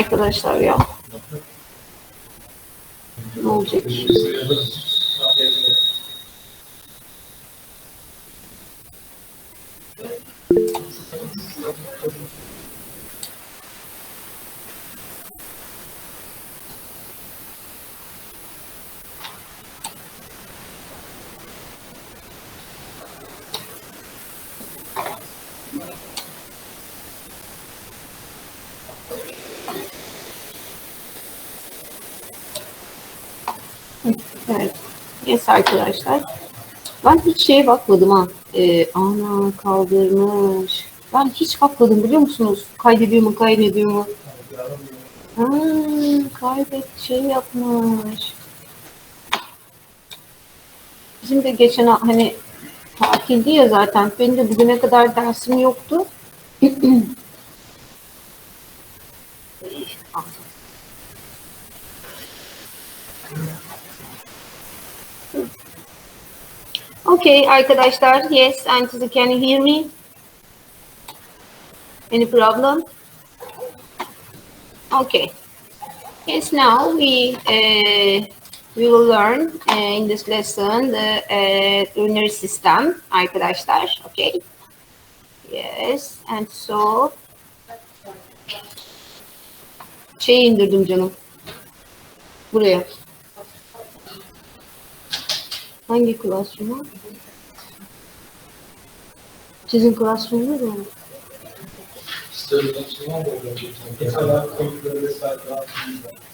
arkadaşlar ya. Ne olacak? Evet. Yes arkadaşlar. Ben hiç şeye bakmadım ha. Ana kaldırmış. Ben hiç bakmadım biliyor musunuz? Kaydediyor mu kaydediyor mu? Ha, kaydet şey yapmış. Bizim de geçen hani tatildi ya zaten. Benim de bugüne kadar dersim yoktu. Okay arkadaşlar. Yes, Auntie, can you hear me? Any problem? Okay. Yes, now we will learn in this lesson the lunar system arkadaşlar. Okay. Yes, and so şey indirdim canım. Buraya. Hangi classroom'a? Sizin classroom'da mı?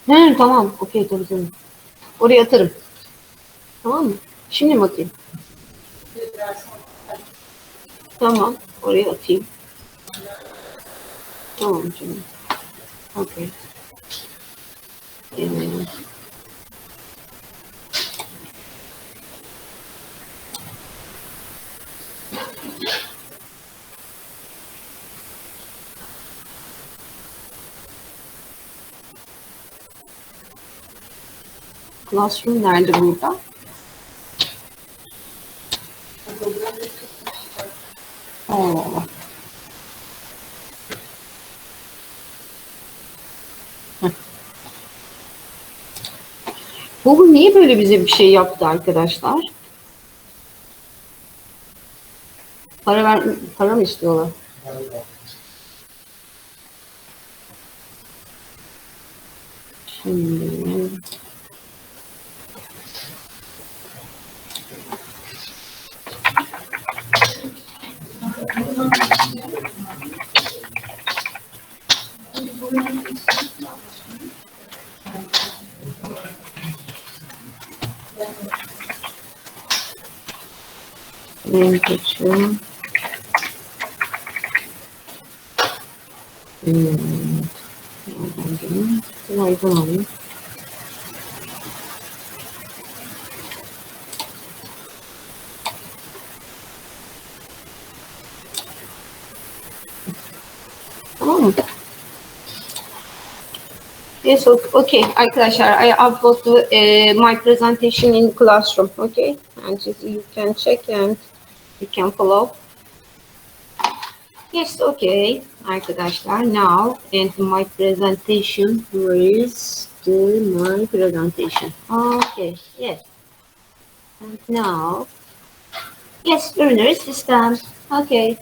He, tamam. Okey, tabii canım. Oraya atarım. Tamam mı? Şimdi mi atayım? Tamam. Oraya atayım. Tamam canım. Okey. Classroom nerede burada? Oo. Google niye böyle bize bir şey yaptı arkadaşlar? Para mı istiyorlar? Şimdi benim kaçıyorum. Nereden alayım? Tamam mı? Yes, okay. Arkadaşlar, I upload my presentation in classroom, okay? And you can check and you can follow. Yes, okay. Arkadaşlar, now and my presentation, where is my presentation? Okay, yes. And now, yes, learner system, okay.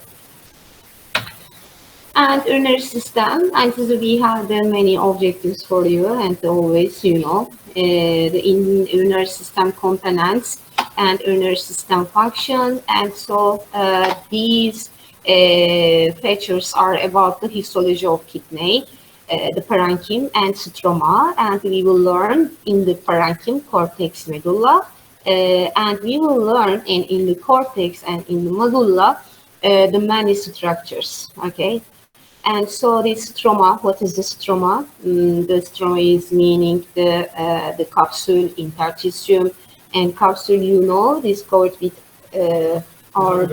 And learner system, and we have many objectives for you, and always, you know, the in learner system components and learner system functions, and so these features are about the histology of kidney, the parenchyma and stroma, and we will learn in the parenchyma, cortex, medulla, and we will learn in the cortex and in the medulla the many structures, okay? And so this stroma, what is the stroma? The stroma is meaning the capsule, interstitium, and capsule, you know, is covered with our...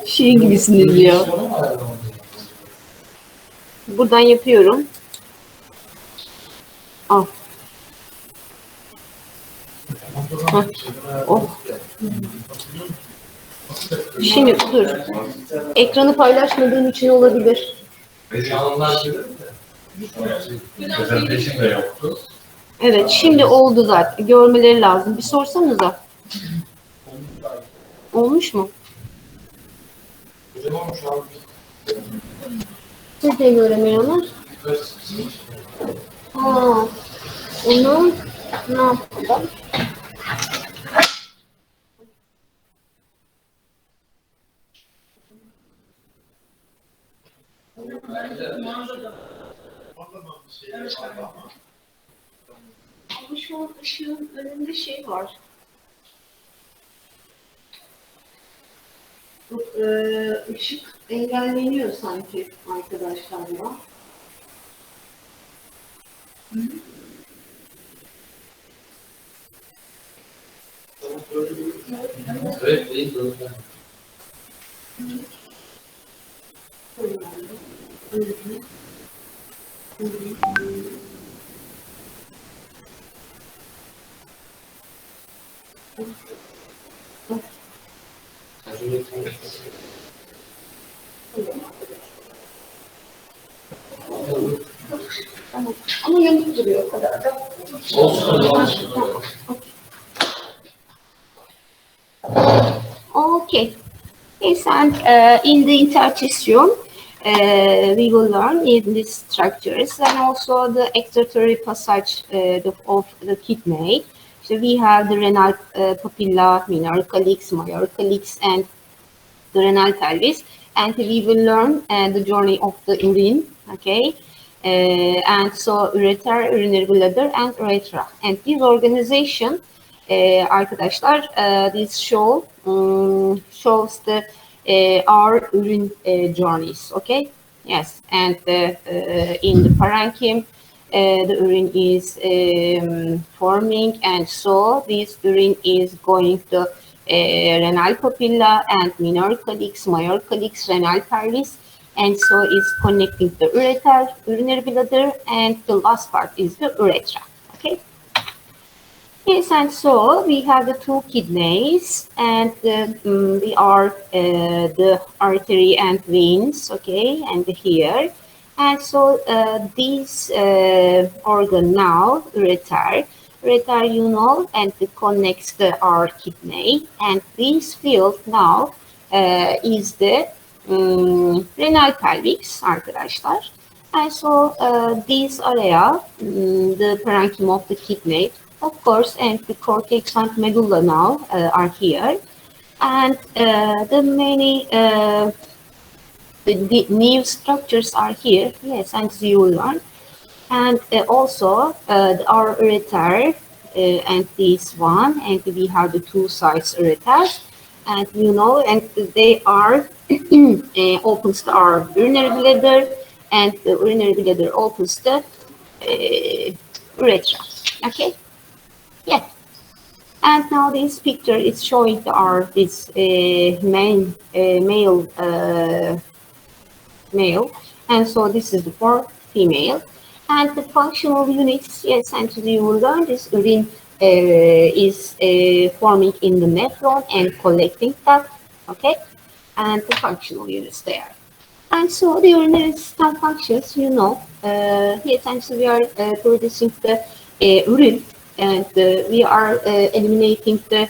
Şey gibisiniz ya. Buradan yapıyorum. Al. Oh. Şimdi dur. Ekranı paylaşmadığım için olabilir. Presentation de yoktu. Evet, şimdi oldu zaten. Görmeleri lazım. Bir sorsanıza. Olmuş mu? Siz de göremiyorlar. Ha, onu ne yapalım? Ama şu an ışığın önünde şey var. Işık engelleniyor sanki arkadaşlar ya. Evet, değil mi? Tamam. Ama yamuk duruyor o kadar da. Okay. Yes, and in the interstitium, we will learn in these structures and also the excretory passage of the kidney. So we have the renal papilla, minor calyx, major calyx, and the renal pelvis, and we will learn the journey of the urine, okay? And so ureter, urinary bladder, and urethra. And this organization, arkadaşlar, this shows the our urine journeys, okay? Yes, and in the parenchyma, the urine is forming, and so this urine is going to renal papilla and minor calyx, major calyx, renal pelvis, and so it's connecting the ureter, urinary bladder, and the last part is the urethra. Okay. Yes, and so we have the two kidneys, and we are the artery and veins. Okay, and here. And so this organ now, ureter, you know, and it connects our kidney. And this field now is the renal pelvis, arkadaşlar. And so this area, the parenchyma of the kidney, of course, and the cortex and medulla now are here. And the many the new structures are here, yes, and you will learn. And also our ureter and this one, and we have the two sides ureters, and you know, and they are opens our urinary bladder, and the urinary bladder opens the urethra. Okay, yeah. And now this picture is showing our this main male, and so this is the for female. And the functional units, yes, and you will learn this urine is forming in the nephron and collecting that, okay? And the functional units there. And so the urinary system functions, you know, yes, and so we are producing the urine, and we are eliminating the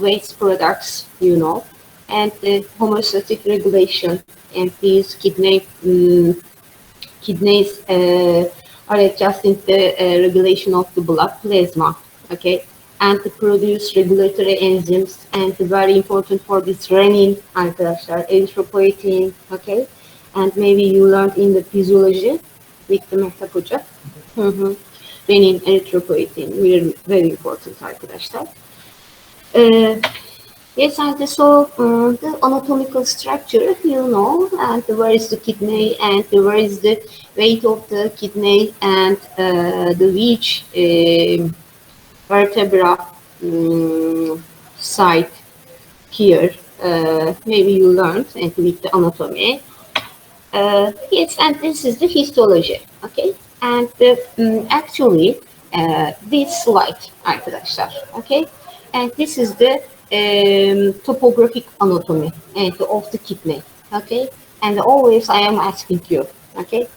waste products, you know, and the homeostatic regulation, and these kidneys are adjusting the regulation of the blood plasma, okay, and to produce regulatory enzymes, and very important for this renin, arkadaşlar, erythropoietin, okay, and maybe you learned in the physiology with the Mehtap Hoca. Renin, erythropoietin, very important, arkadaşlar. Yes, and so the anatomical structure, you know, and where is the kidney, and where is the weight of the kidney, and the which vertebra site here. Maybe you learned, and with the anatomy. Yes, and this is the histology, okay? And actually, this slide, arkadaşlar, okay? And this is the topographic anatomy and of the kidney. Okay, and always I am asking you. Okay,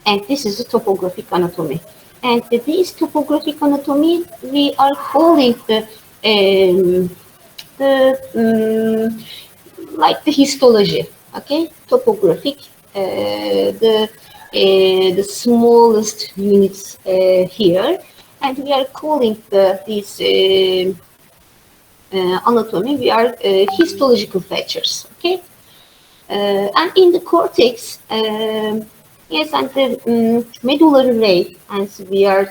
and this is the topographic anatomy. And this topographic anatomy we are calling the like the histology. Okay, topographic, the smallest units here, and we are calling this anatomy. We are histological features. Okay, and in the cortex, yes, and the medullary ray, and we are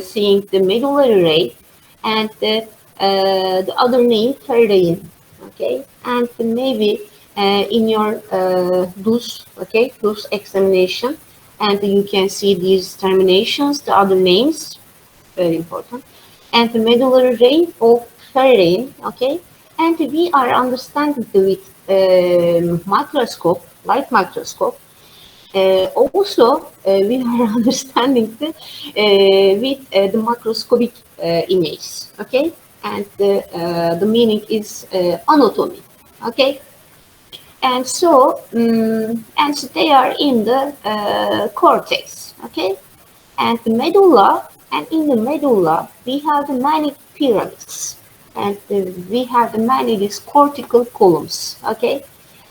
seeing the medullary ray, and the other name Faraday. Okay, and maybe in your DUS, okay, DUS examination, and you can see these terminations, the other names, very important, and the medullary ray of Faraday, okay, and we are understanding with microscope, light microscope. Also, we are understing with the macroscopic image, okay, and the meaning is anatomy, okay, and so and they are in the cortex, okay, and the medulla, and in the medulla we have the many pyramids, and we have the many these cortical columns, okay,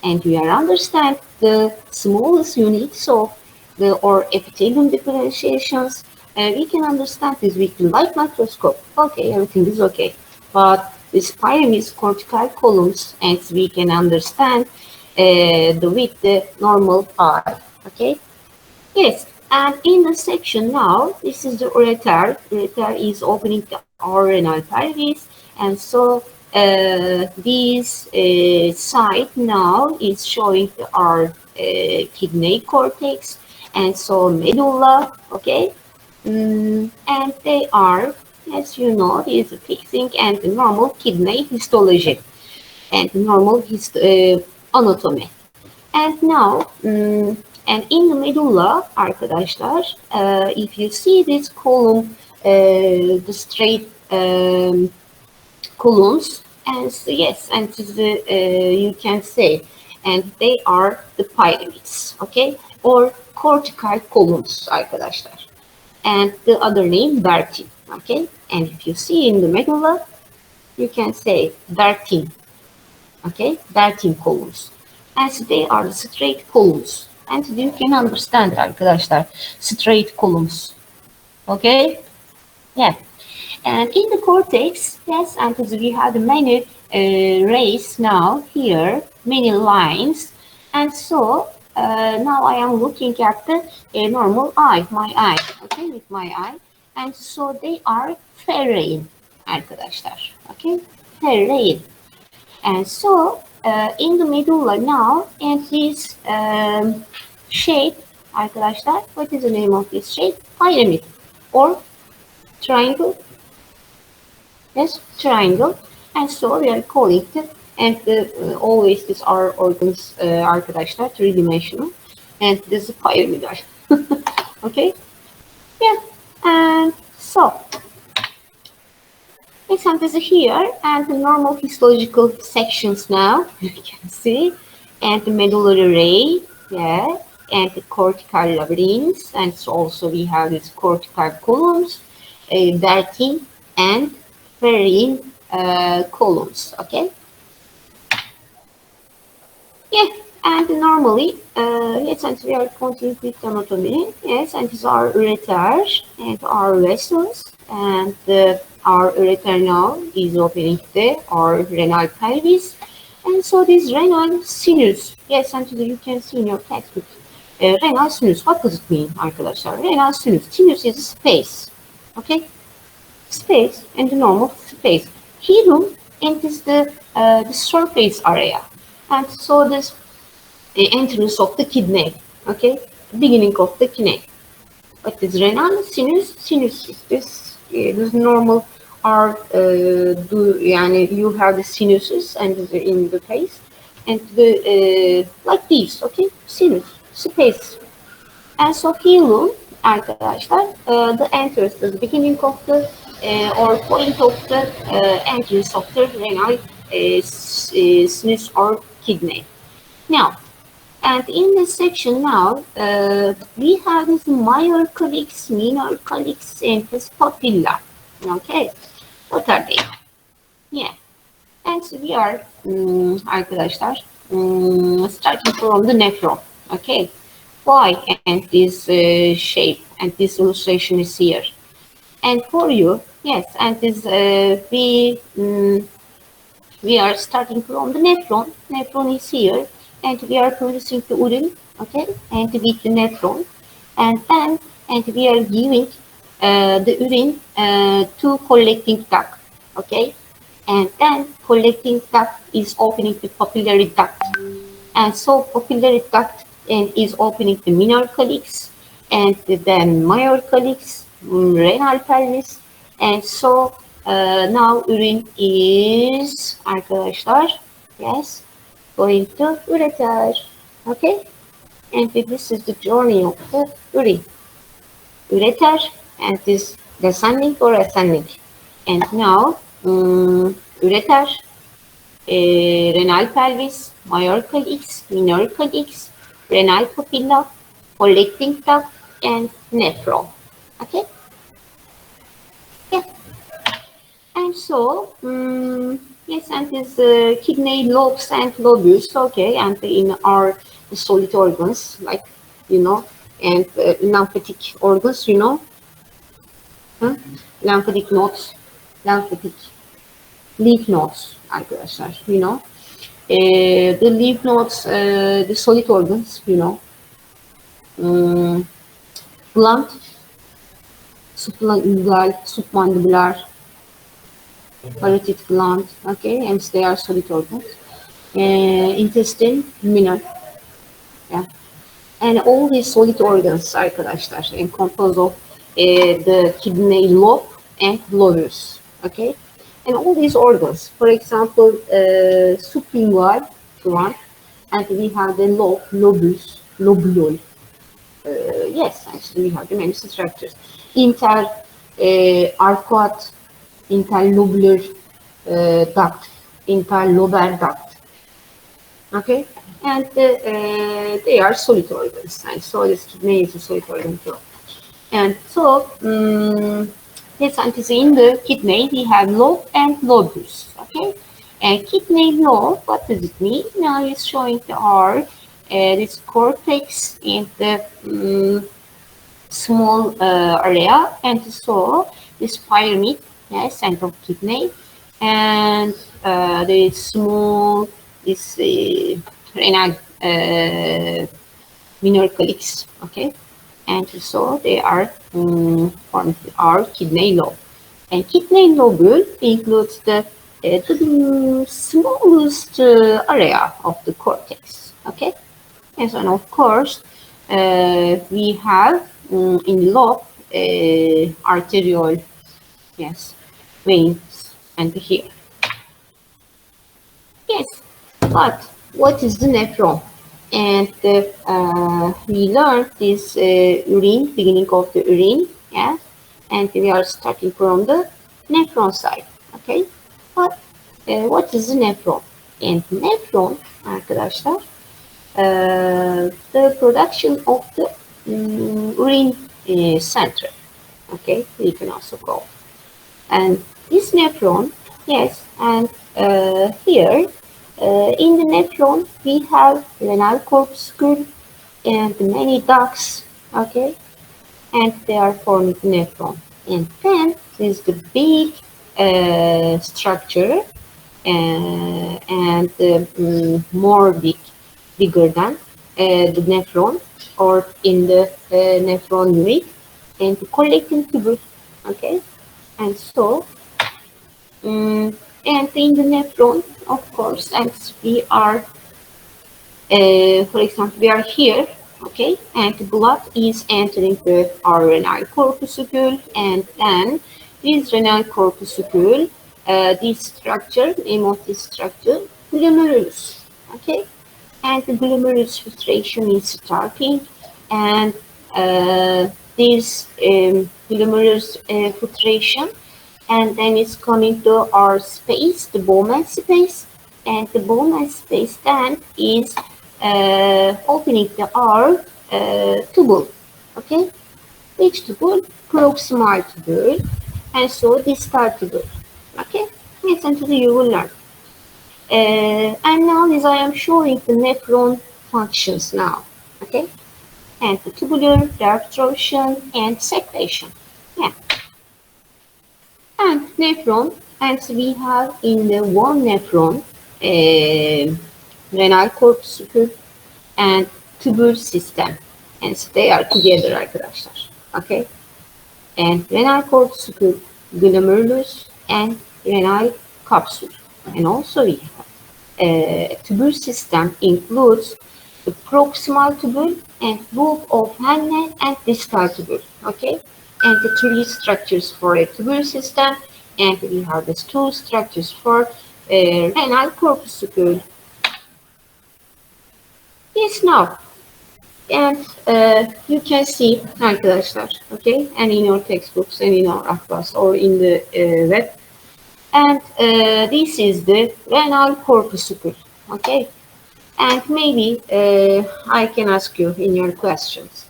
and we are understand the smallest units of the or epithelium differentiations, and we can understand this with the light microscope. Okay, everything is okay, but this pyramids, cortical columns, and we can understand the with the normal eye. Okay. Yes, and in the section now, this is the ureter. Ureter is opening the our renal pelvis, and so this side now is showing our kidney cortex, and so medulla. Okay, and they are, as you know, is fixing and the normal kidney histology and normal anatomy. And now, and in the medulla, arkadaşlar, if you see this column, the straight columns, and so, yes, and you can say, and they are the pyramids, okay, or cortical columns, arkadaşlar. And the other name, Bertin, okay, and if you see in the medulla, you can say Bertin, okay, 13 columns. As they are straight columns. And you can understand arkadaşlar, straight columns. Okay? Yeah. And in the cortex, yes, and we have many rays now here, many lines. And so now I am looking at the normal eye, my eye, okay, with my eye. And so they are ferrein arkadaşlar. Okay? Ferrein. And so in the medulla now, and this shape, arkadaşlar, what is the name of this shape? Pyramid or triangle. Yes, triangle. And so we are calling it, and always these are organs, arkadaşlar, three-dimensional, and this is pyramid. Okay, yeah, and so. Example is here, and the normal histological sections now, you can see, and the medullary ray, yeah, and the cortical labyrinths, and so also we have these cortical columns, Bertin and Ferrin columns, okay? Yeah, and normally, yes, and we are continuing with anatomy, yes, and these are ureter and our vessels, and our ureter now is opening our renal pelvis, and so this renal sinus, yes, and you can see in your textbook, renal sinus, what does it mean, arkadaşlar? Renal sinus is space, okay? Space and the normal space. Hilum is the surface area, and so this the entrance of the kidney, okay, beginning of the kidney. But this renal sinus is this normal are yani you have the sinuses and in the face and the like this, okay, sinus space. And so hilum arkadaşlar the entrance, the beginning of the or point of the entrance of the renal sinus or kidney. Now, and in this section now, we have this minor calyx, minor calyx, and this papilla. Okay, what are they? Yeah, and so we are arkadaşlar starting from the nephron. Okay, why? And this shape and this illustration is here. And for you, yes, and this we are starting from the nephron. Nephron is here, and we are producing the urine, okay, and with the nephron, and then and we are giving the urine to collecting duct, okay, and then collecting duct is opening the papillary duct, and so papillary duct and is opening the minor calyx, and then major calyx, renal pelvis, and so now urine is arkadaşlar, yes, going to ureter, okay, and this is the journey of the urine, ureter, and this descending or ascending, and now ureter, renal pelvis, major calyx, minor calyx, renal papilla, collecting duct, and nephron. Okay. Yeah. And so, yes, and this kidney lobes and lobules, okay, and in our solid organs, like, you know, and lymphatic organs, you know, lymphatic nodes, lymphatic lymph nodes, arkadaşlar, you know, the lymph nodes, the solid organs, you know, gland, sublingual, submandibular, parotid gland, okay, and they are solid organs. Intestine, minor, yeah. And all these solid organs, arkadaşlar, and composed of the kidney lobe and lobus, okay. And all these organs, for example, sublingual gland, and we have the lobe, lobus, lobule. Yes, actually we have the many structures. Arcuate, interlobular duct, interlobar duct. Okay, and they are solid organs, and so this kidney is a solid organ too. And so, yes, and in the kidney we have lobe and lobus. Okay, and kidney lobe, what does it mean? Now it's showing the R, this cortex in the small area, and so this pyramid, yes, central kidney, and the small this renal minor calyx, okay, and so they are formed our kidney lobe, and kidney lobule includes the smallest area of the cortex, okay, and so and of course we have in the lobe arterial, yes, veins, and here. Yes, but what is the nephron? And we learned this urine, beginning of the urine, yes, and we are starting from the nephron side, okay? But what is the nephron? And nephron, arkadaşlar, the production of the urine center, okay, we can also call. And this nephron, yes, and here in the nephron we have renal corpuscle and many ducts, okay, and they are forming the nephron. And then is the big structure and more bigger than the nephron, or in the nephron unit, and the collecting tubule, okay. And so, and in the nephron, of course, and we are, for example, we are here, okay, and the blood is entering the our renal corpuscle, and then this renal corpuscle, this structure, name of this structure, glomerulus, okay, and the glomerulus filtration is starting, and this glomerulus filtration and then it's coming to our space, the Bowman space, and the Bowman space then is opening the our tubule, okay? Which tubule? Proximal tubule, and so distal tubule, okay? Listen to the you will learn. And now as I am showing the nephron functions now, okay? And the tubular, the absorption, and secretion. Yeah. And nephron, and we have in the one nephron, renal corpuscle and tubule system. And they are together arkadaşlar. Okay? And renal corpuscle, glomerulus, and renal capsule. And also we have tubule system includes the proximal tubule and loop of Henle and distal tubule. Okay? And the three structures for a tubule system, and we have these two structures for renal corpuscle. Yes, now, and you can see arkadaşlar, okay, and in your textbooks and in our atlas or in the web, and this is the renal corpuscle, okay, and maybe I can ask you in your questions.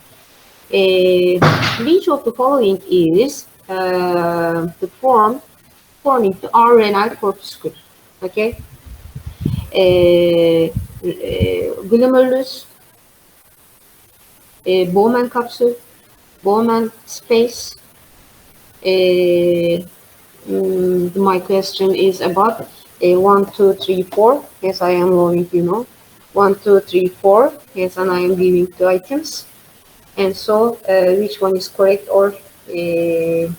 Which of the following is the forming the our renal corpuscle? Okay, glomerulus, Bowman capsule, Bowman space. My question is about 1, 2, 3, 4. Yes, I am going, you know. 1, 2, 3, 4. Yes, and I am giving the items. And so, which one is correct or is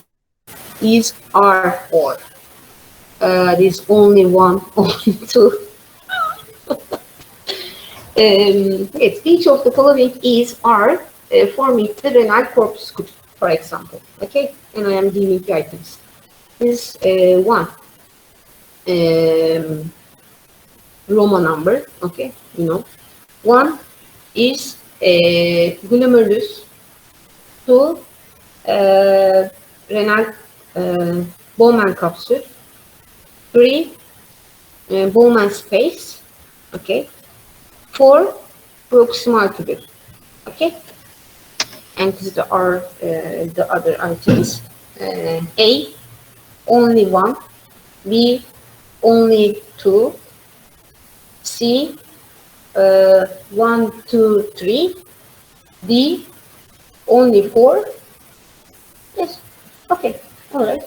R4? There's only one, only two. Yes, each of the following is R forming the renal corpuscle, for example. Okay, and I am giving the items. This one Roman number. Okay, you know, one is glomerulus, two renal Bowman capsule, three Bowman space. Okay. 4 proximal tubule, okay, and these are the other items. A, only 1, B, only 2, C, 1, 2, 3, D, only 4. Yes, okay, all right.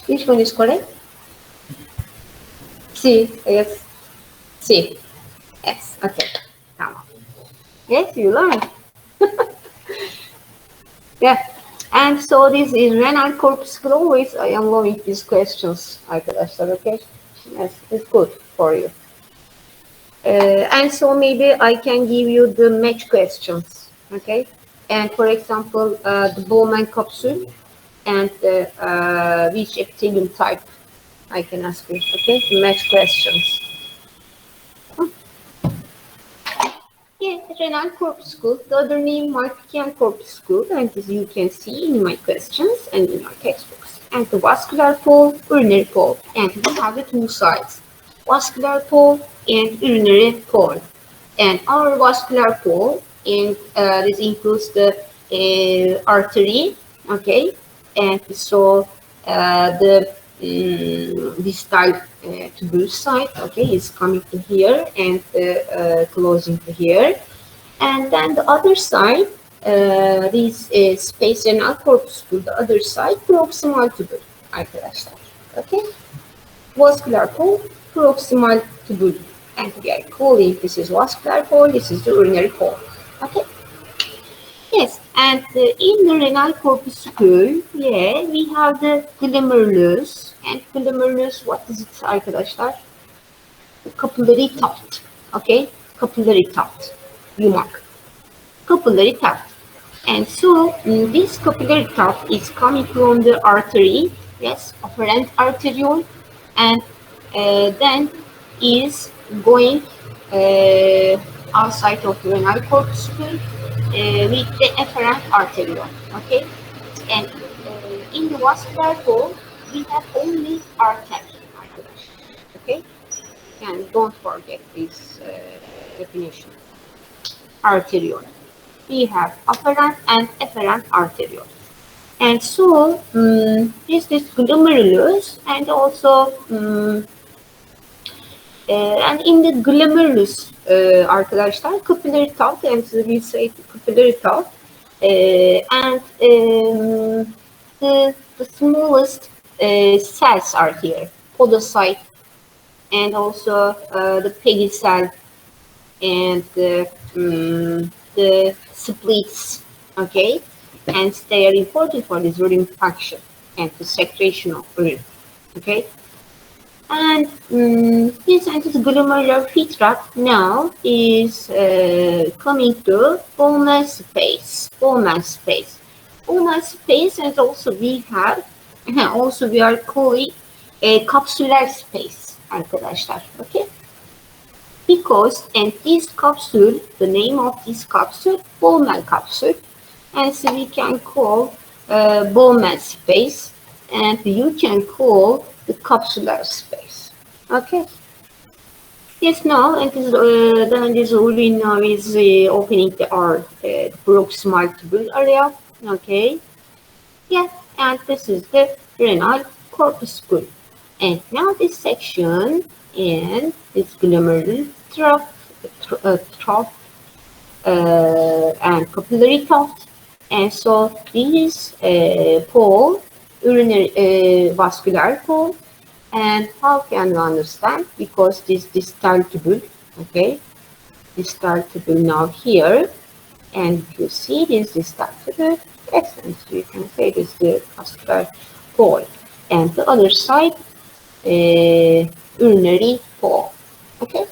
Which one is correct? C, yes, C. Yes, okay. Come on. Yes, you learned. Yeah. And so this is renal corpuscle. Always I am loving these questions, arkadaşlar, okay? Yes, it's good for you. And so maybe I can give you the match questions, okay? And for example, the Bowman capsule and which epithelium type I can ask you, okay? The match questions. Yeah, renal corpuscle, the other name Markian corpuscle, and as you can see in my questions and in our textbooks. And the vascular pole, urinary pole, and we have the two sides, vascular pole and urinary pole. And our vascular pole, and this includes the artery, okay, and so the distal tubule side, okay, is coming to here and closing to here, and then the other side, this space renal corpuscle, the other side proximal tubule, arkadaşlar, okay, vascular pole, proximal tubule, and we are calling this is vascular pole, this is the urinary pole, okay. Yes, and in the renal corpuscle, yeah, we have the glomerulus, and glomerulus, what is it, arkadaşlar? Capillary tuft, okay, capillary tuft, yumak, capillary tuft. And so this capillary tuft is coming from the artery, yes, afferent arteriole, and then is going outside of the renal corpuscle with the efferent arteriole, okay? And in the vascular pole, we have only artery, okay? And don't forget this definition. Arteriole. We have afferent and efferent arteriole. And so this glomerulus and also and in the glomerulus arkadaşlar capillary tuft and we say capillary tuft and the smallest cells are here, podocyte and also the Peggy cell and the splits, okay? And they are important for this urine function and the secretion of urine, okay? And this anti-glomerular filtrate now is coming to Bowman space. Bowman space. Bowman space, and also we have, also we are calling a capsular space, arkadaşlar, okay? Because and this capsule, the name of this capsule, Bowman capsule, and so we can call Bowman space, and you can call the capsular space. Okay. Yes, now and then this urine now is opening the proximal tubule area. Okay. Yeah, and this is the renal corpuscle. And now this section and this glomerular trough and capillary tuft. And so this pole, urinary vascular pole, and how can you understand? Because this distal tubule, okay, distal tubule now here, and you see this distal tubule, yes, and so you can say this is the vascular pole, and the other side, urinary pole, okay.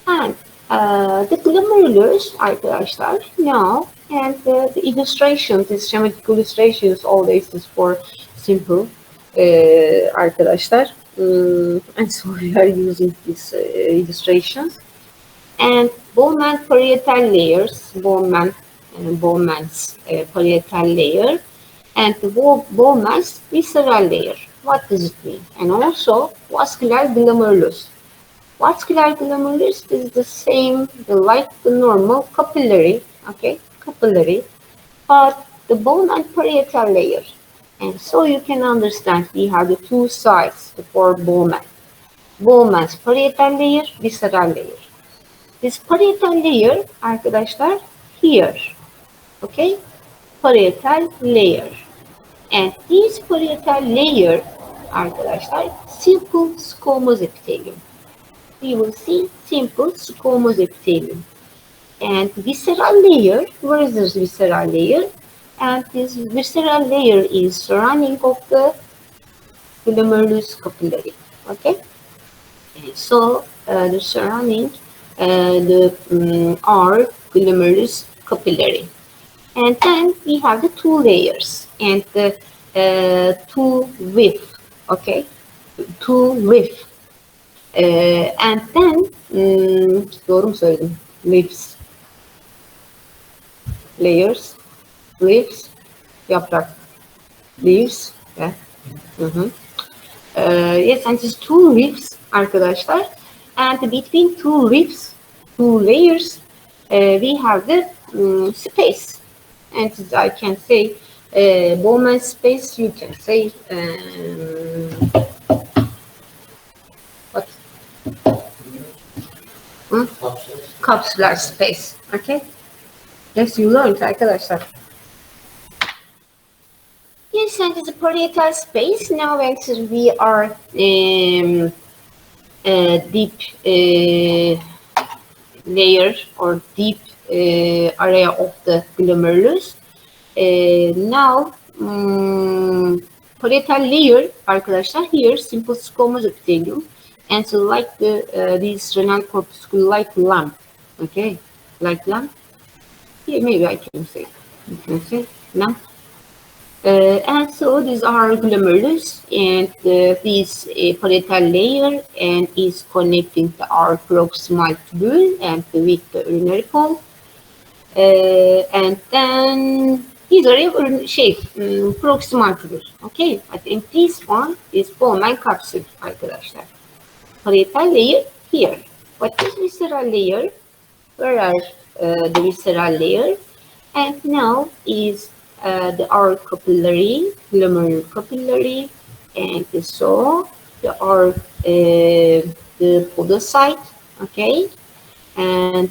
And the glomerulus arkadaşlar now, and the illustration, this schematic illustration is always is for simple arkadaşlar. And so we are using these illustrations. And Bowman parietal layers, Bowman's parietal layer, and the Bowman's visceral layer. What does it mean? And also vascular glomerulus. Vascular glomerulus is the same, like the normal capillary, okay, capillary, but the Bowman parietal layer. And so you can understand we have the two sides for Bowman. Bowman's parietal layer, visceral layer. This parietal layer arkadaşlar here, okay, parietal layer. And this parietal layer arkadaşlar simple squamous epithelium. We will see simple squamous epithelium. And visceral layer, where is this visceral layer? And this visceral layer is surrounding of the glomerulus capillary, okay? And so the surrounding are glomerulus capillary. And then we have the two layers and the two width, okay? Two width. And then doğru mu söyledim? Leaves. Layers. Leaves. Yaprak. Leaves. Yeah. Yes, and these two leaves arkadaşlar. And between two leaves, two layers, we have the space. And I can say Bowman space, you can say what? Capsular space. Okay? Yes, you learned arkadaşlar. Yes, and it's a parietal space. Now actually we are deep layer or deep area of the glomerulus. Now parietal layer arkadaşlar here simple squamous epithelium, and so like the these renal corpuscle like lamp, okay, like lamp. Yeah, maybe I can say, you can say lamp. And so these are glomerulus, and this parietal layer and is connecting to our proximal tubule and with the urinary pole. And then These are proximal tubule. Okay. But in this one is Bowman capsule arkadaşlar. Parietal layer here. What is visceral layer? Where are the visceral layer? And now is our capillary, glomerular capillary, and so the podocyte, okay, and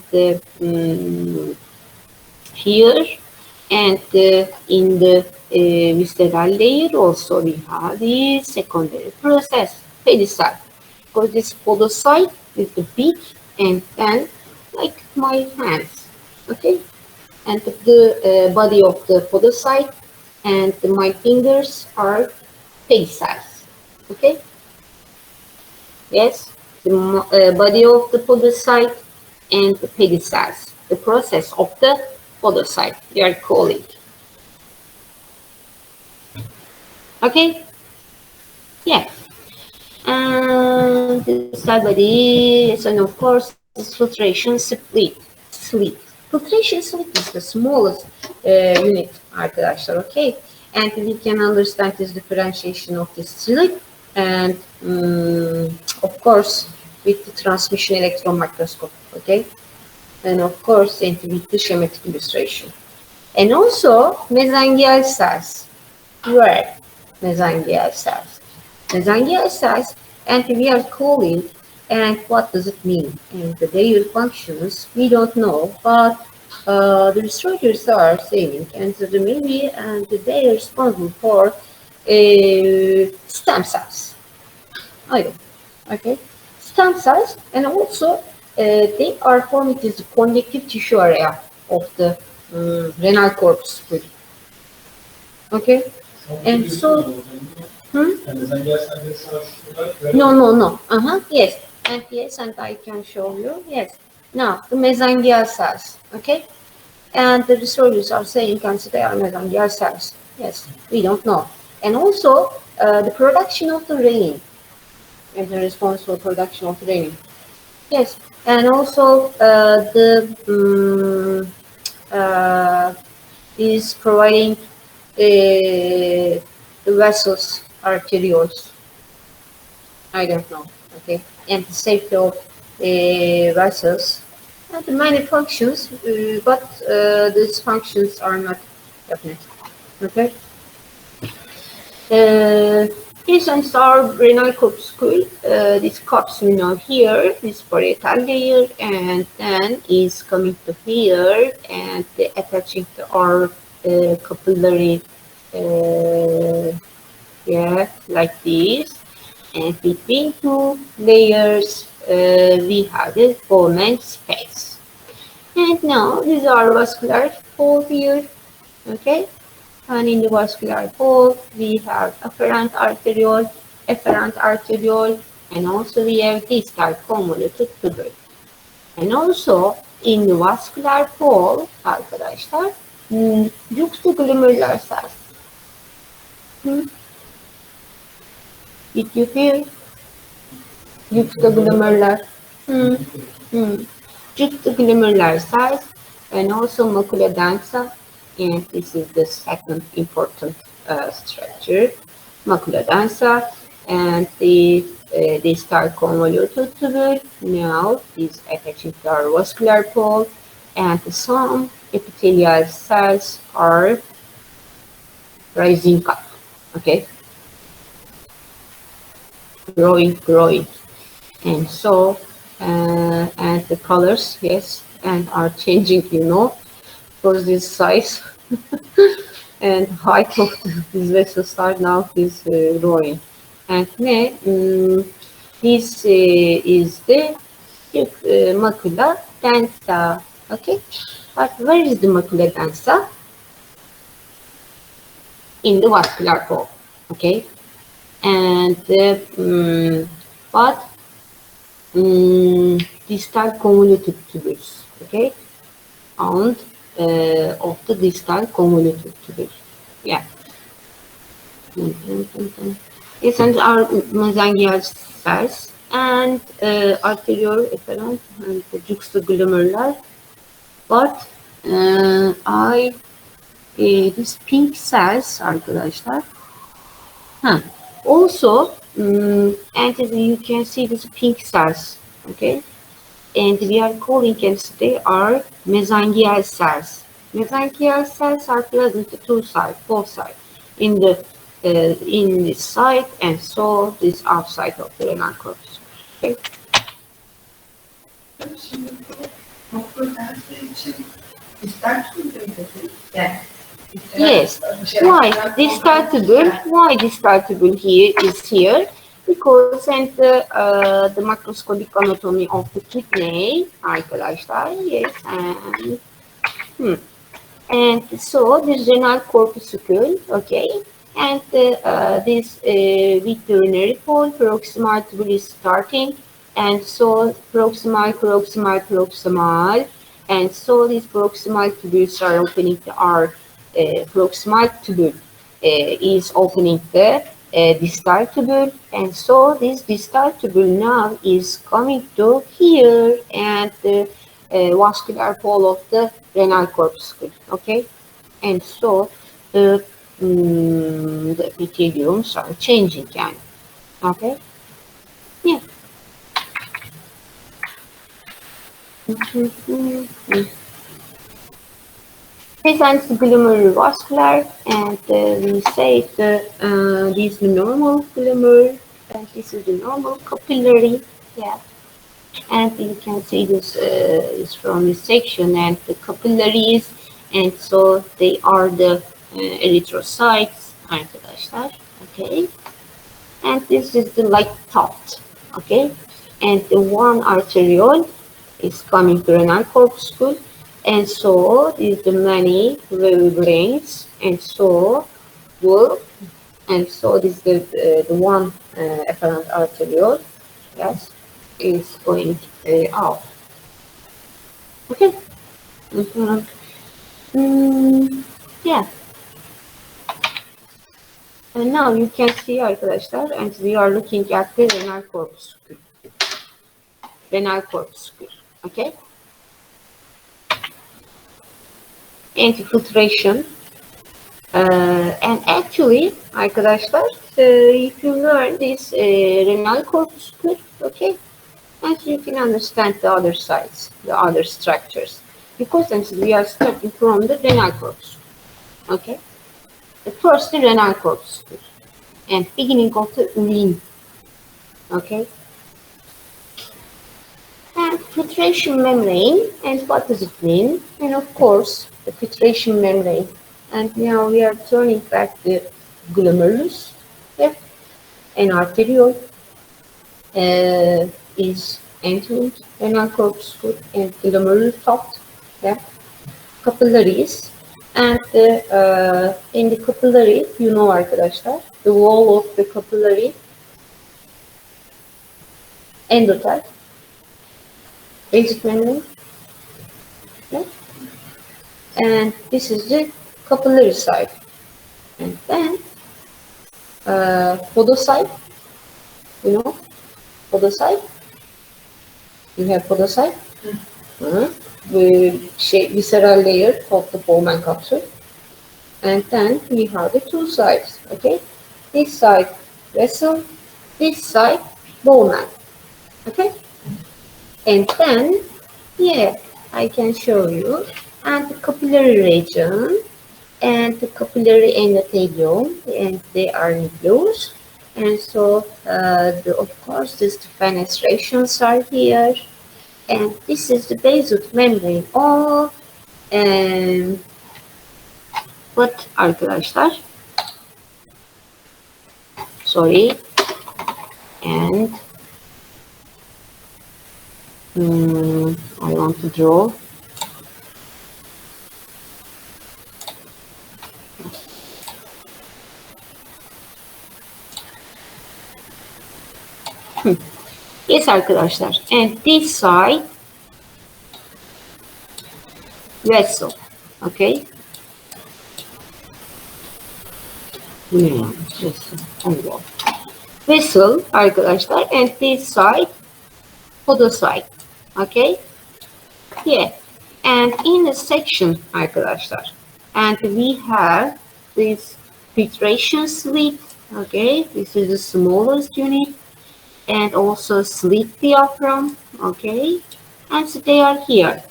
here and in the visceral layer also we have the secondary process, pedicel, because this podocyte is the big and then like my hands, okay, and the body of the podocyte and my fingers are pedicels, okay, yes, the body of the podocyte and the pedicels, the process of the podocyte, we are calling. Okay? Yeah. And the cell body, and of course, this filtration slit. Filtration slit is the smallest unit arkadaşlar, okay? And we can understand this differentiation of this slit and of course with the transmission electron microscope, okay? And of course, and with the schematic illustration. And also mesangial cells. Where? Mesangial cells. Mesangial cells, and we are calling, and what does it mean? And their functions, we don't know, but the researchers are saying, and so maybe and they are responsible for stem cells. Okay, stem cells, and also they are forming this connective tissue area of the renal corpus. Okay, and so, no. Yes, and yes, and I can show you. Yes, now the mesangial cells. Okay, and the researchers are saying they are mesangial cells. Yes, we don't know, and also the production of the renin, and the responsible production of renin. Yes, and also is providing the vessels, arterioles. I don't know. Okay, and the safety of vessels and many functions, but these functions are not definite. Okay. This is our renal corpuscle. This capsule now here, this parietal layer, and then is coming to here and attaching to our capillary, yeah, like this. And between two layers, we have the Bowman space. And now this is our vascular fold here, okay? And in the vascular fold, we have afferent arteriole, and also we have distal convoluted tubule. And also in the vascular fold, arkadaşlar, juxtaglomerular cells. Did you hear? Juxtaglomerular. Juxtaglomerular cells, and also macula densa. And this is the second important structure, macula densa, and the distal convoluted tubule now is attaching to our vascular pole, and some epithelial cells are rising up, okay, growing, and so and the colors, yes, and are changing, for this size and height of this vessels are now is growing. And this is the macula densa. Okay, but where is the macula densa? In the vascular fold. Okay, and but distal convoluted tubules. Okay, and of the distal convoluted tubule. Yeah. Yes, and our mesangial cells and arteriole efferent and the juxtaglomerular. But I This pink cells arkadaşlar. Also, and you can see this pink cells, okay? And we are calling them, they are mesangial cells. Mesangial cells are present at two sides, both sides, in this side and so this outside of the renal corpus. Okay? Şimdi bu doktor dersleri için ister misin? Yani Yes. Why this tubule here is here? Because and the macroscopic anatomy of the kidney arkadaşlar. Yes. And so this renal corpuscle, okay, and this with the urinary pole, proximal tubule is starting, and so proximal, and so these proximal tubules are opening proximal tubule is opening the distal tubule, and so this distal tubule now is coming to here and the vascular pole of the renal corpuscle, okay? And so the epitheliums are changing, okay? Yeah. Presents glomerulosclar, and we say this is the normal glomerul, and this is the normal capillary, yeah. And you can see this is from this section, and the capillaries, and so they are the erythrocytes arkadaşlar, okay. And this is the like tuft, okay. And the one arteriole is coming to renal corpuscle, and so is the many veins, and so this is the one apparent arteriole, yes, is going out. Okay. Yeah. And now you can see arkadaşlar, and we are looking at the renal corpuscle. Renal corpuscle. Okay. Anti-filtration. And actually arkadaşlar, if you learn this renal corpuscle, okay, and you can understand the other sides, the other structures, because then we are starting from the renal corpuscle, okay. The first, the renal corpuscle, and beginning of the urine, okay. And filtration membrane, and what does it mean? And of course, the filtration membrane. And now we are turning back the glomerulus, yeah, and arteriole is entering renal corpuscle and glomerular tuft, yeah, capillaries, and in the capillary, you know arkadaşlar, the wall of the capillary, endothelium, basic membrane, yeah, and this is the capillary side, and then podocyte, you know, podocyte. You have podocyte, the visceral layer of the Bowman capsule, and then we have the two sides, okay? This side vessel, this side Bowman, okay? And then, yeah, I can show you, and the capillary region, and the capillary endothelium, and they are nucleus. And so, of course, the fenestrations are here, and this is the basal membrane of what arkadaşlar? Sorry, and I want to draw. Yes arkadaşlar, and this side vessel, okay? Vessel arkadaşlar, and this side podocyte, okay? Yeah, and in the section arkadaşlar, And we have this filtration slit. Okay, this is the smallest unit, and also slit diaphragm. Okay, and so they are here.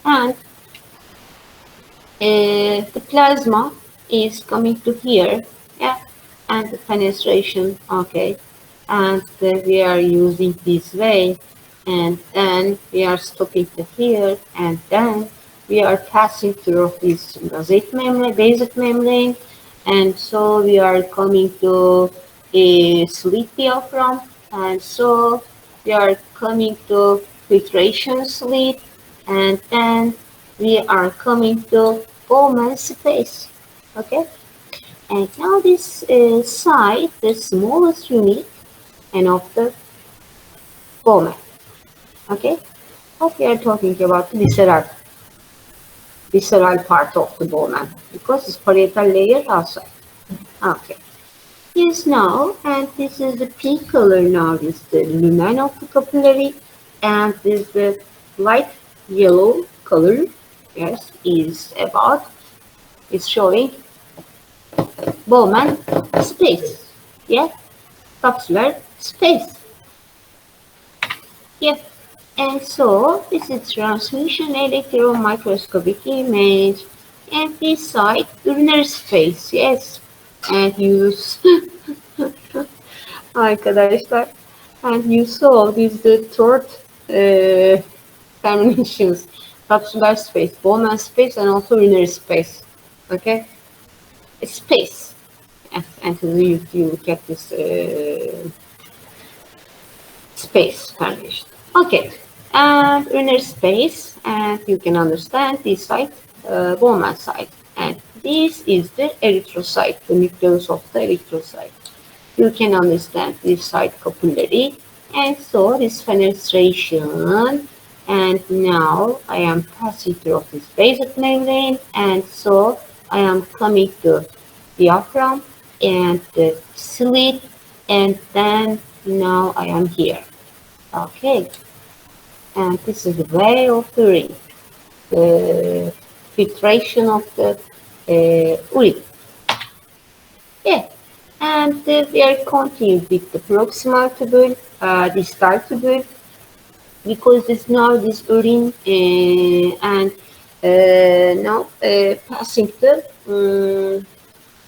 And the plasma is coming to here, yeah, and the penetration, okay, and we are using this way, and then we are stopping to here, and then we are passing through this basal membrane, and so we are coming to a slit diaphragm, and so we are coming to filtration slit, and then we are coming to Bowman space. Okay, and now this side, the smallest unit, and of the Bowman. Okay, what we are talking about visceral part of the Bowman because it's parietal layer outside. Okay. Yes, now, and this is the pink color now, is the lumen of the capillary, and this the light yellow color, yes, is showing Bowman space, yeah, capsular space, yeah. And so this is transmission electron microscopic image, and this side urinary space, yes, and use arkadaşlar. And you saw this the third terminations, capsular space, Bowman space, and also urinary space. Okay, space. And you look at this space termination. Okay, and urinary space, and you can understand this side, Bowman side, and this is the erythrocyte, the nucleus of the erythrocyte. You can understand this side capillary, and so this fenestration, and now I am passing through this basal membrane, and so I am coming to diaphragm and the slit, and then now I am here. Okay, and this is the way of the ring, the filtration of the urine. Yeah, and we are continuing with the proximal tubule, distal tubule, because this now this urine and now passing the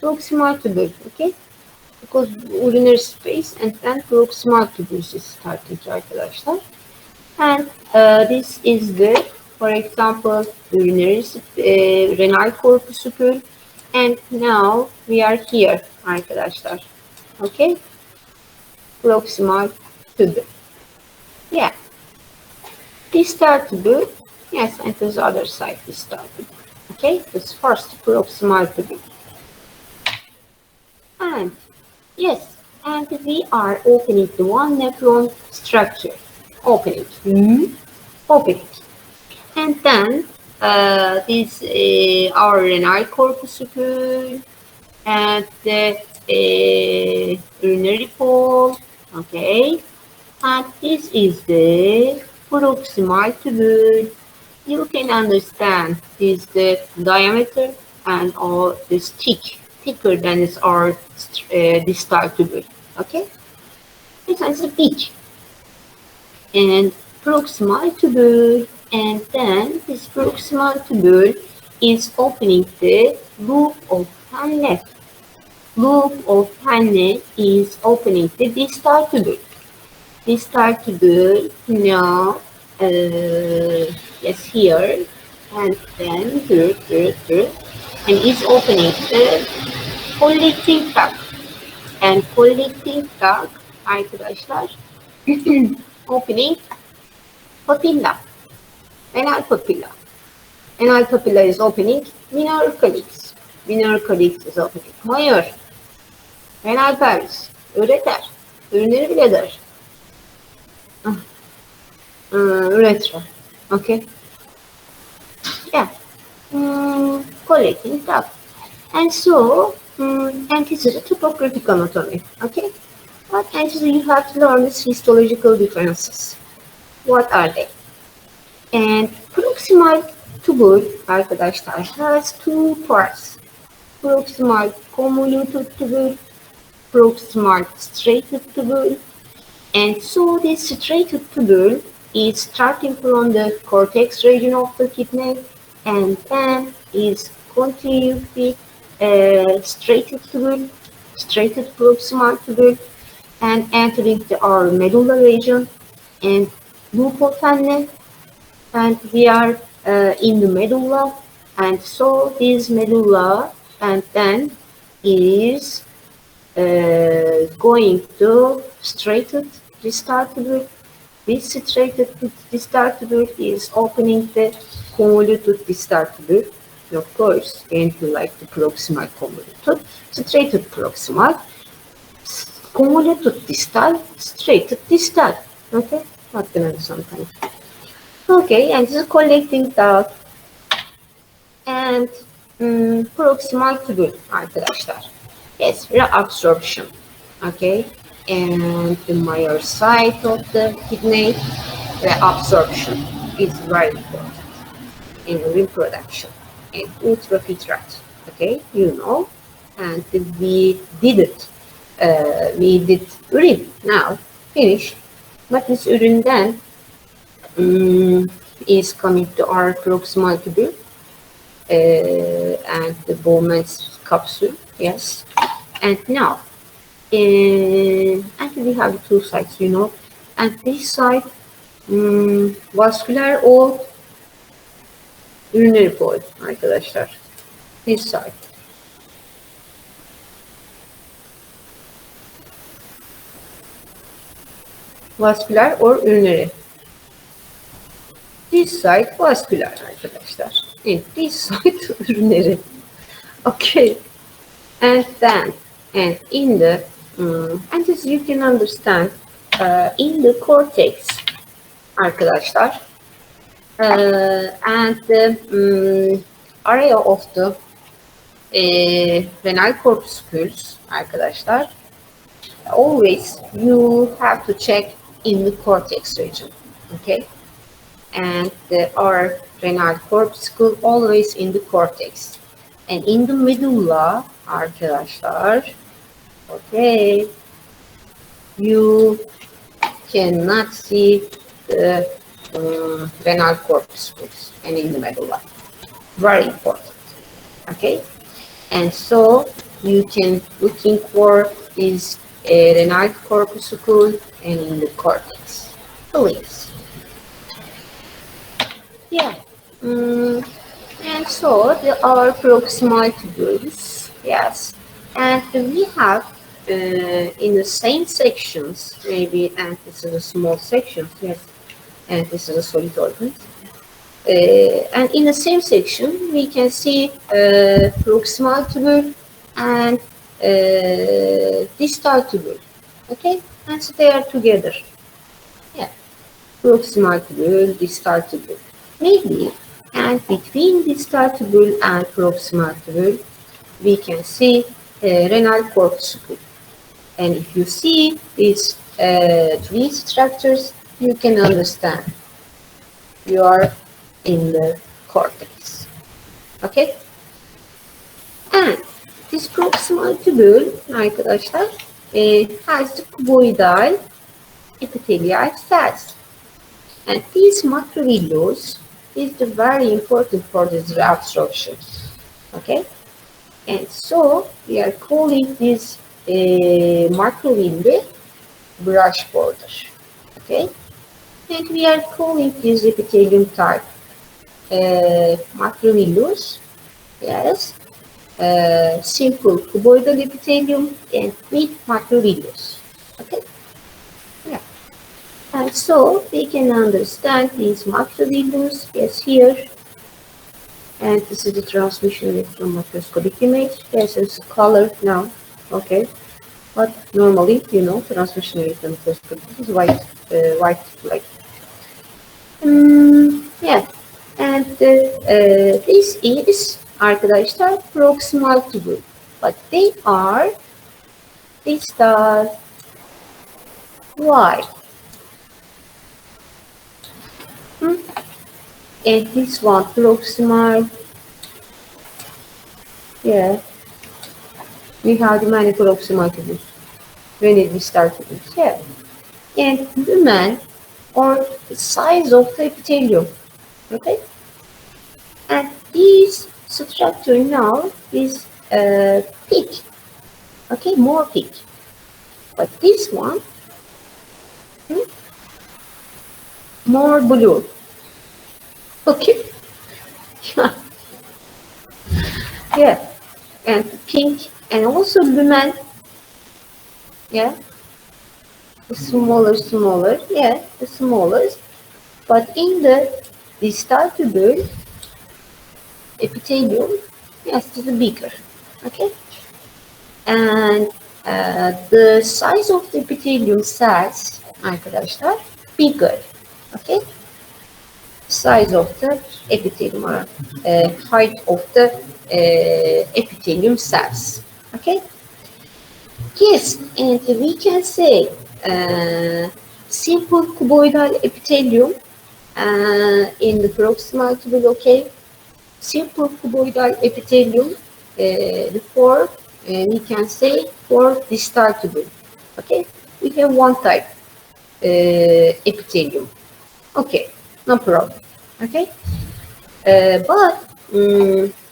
proximal tubule, okay? Because urinary space and then proximal tubule is starting arkadaşlar. And this is the, for example, urinary renal corpuscle. And now we are here arkadaşlar. Okay? Proximal tubule. Yeah. Distal tubule. Yes, and this other side distal tubule. Okay? This first proximal tubule. And yes, and we are opening the one nephron structure. Opening. Opening. And then this our renal corpuscle and the urinary pole, okay, and this is the proximal tubule. You can understand this the diameter and all this thicker than is our distal tubule, okay. This is a big and proximal tubule, and then this proximal tubule is opening the loop of Henle. Loop of Henle is opening the distal tubule. Distal tubule now, yes, here, and then through, and is opening the collecting tract. And collecting tract arkadaşlar opening papilla, renal papilla. Renal papilla is opening minor calyx. Minor calyx is opening major. Renal pelvis, ureter, urinary bladder, urethra. Okay. Yeah. Collecting tract. And so, and this is a topographic anatomy. Okay. But actually you have to learn these histological differences. What are they? And proximal tubule arkadaşlar has two parts. Proximal convoluted tubule, proximal striated tubule. And so this striated tubule is starting from the cortex region of the kidney and then is continuing with striated tubule, striated proximal tubule, and entering our medulla region and lupotenne, and we are in the medulla, and so this medulla and then is going to straighten restartable. This straightened restartable is opening the convoluted restartable. Of course, and you like the proximal convoluted, straightened proximal, convoluted distal, straightened distal. Okay, not gonna sometimes. Okay, and this is collecting the and proximal tubule arkadaşlar. Yes, reabsorption. Okay, and the major site of the kidney, reabsorption is very important in reproduction and ultrafiltrate. Okay, you know, and we did it. We did urine now, finished. But this urine then is coming to our proximal tubule and the Bowman's capsule, yes. And now, and we have two sides, you know, and this side, vascular or urinary pole arkadaşlar. This side. Vascular or urinary. This side vascular arkadaşlar. And this side urinary. Okay. And then, and in the, and as you can understand, in the cortex arkadaşlar, and the area of the renal corpuscles arkadaşlar, always you have to check in the cortex region, okay? And our renal corpuscle always in the cortex. And in the medulla arkadaşlar, okay, you cannot see the renal corpuscles and in the medulla. Very important, okay? And so you can looking for this renal corpuscle and in the cortex. Please. Yeah. And so our proximal tubules, yes. And we have in the same sections, maybe, and this is a small section, yes, and this is a solid organ. And in the same section, we can see proximal tubule and distal tubule, okay? And so they are together, yeah. Proximal tubule, distal tubule. Maybe, and between distal tubule and proximal tubule, we can see renal corpuscle. And if you see these three structures, you can understand you are in the cortex. Okay? And this proximal tubule arkadaşlar has the cuboidal epithelial cells. And these macrovilloes is very important for this reabsorption. Okay? And so we are calling this macrovilli brush border. Okay? And we are calling this epithelium type macrovillus, yes, simple cuboidal epithelium and with macrovillus. Okay? Yeah. And so we can understand these macrovillus, yes, here. And this is the transmission from microscopic image. Yes, it's color now. Okay. But normally, you know, transmission from microscopic is white, white light. Yeah. And this is arkadaşlar proximal tubule. But they are distal. Why? And this one, proximal. Yeah, we have the many proximal tubules. When did we start with this? Yeah. And lumen, or the size of the epithelium. Okay. And this structure now is thick. Okay, more thick. But this one, hmm, more blue. Okay. Yeah. And pink, and also lumen. Yeah. The smaller. Yeah, the smallest. But in the distal tubule epithelium, yes, it is bigger. Okay. And the size of the epithelium cells arkadaşlar bigger. Okay. Size of the epithelium, or height of the epithelium cells. Okay. Yes, and we can say simple cuboidal epithelium in the proximal tubule. Okay. Simple cuboidal epithelium, before we can say for distal tubule. Okay, we have one type epithelium. Okay, no problem. Okay, but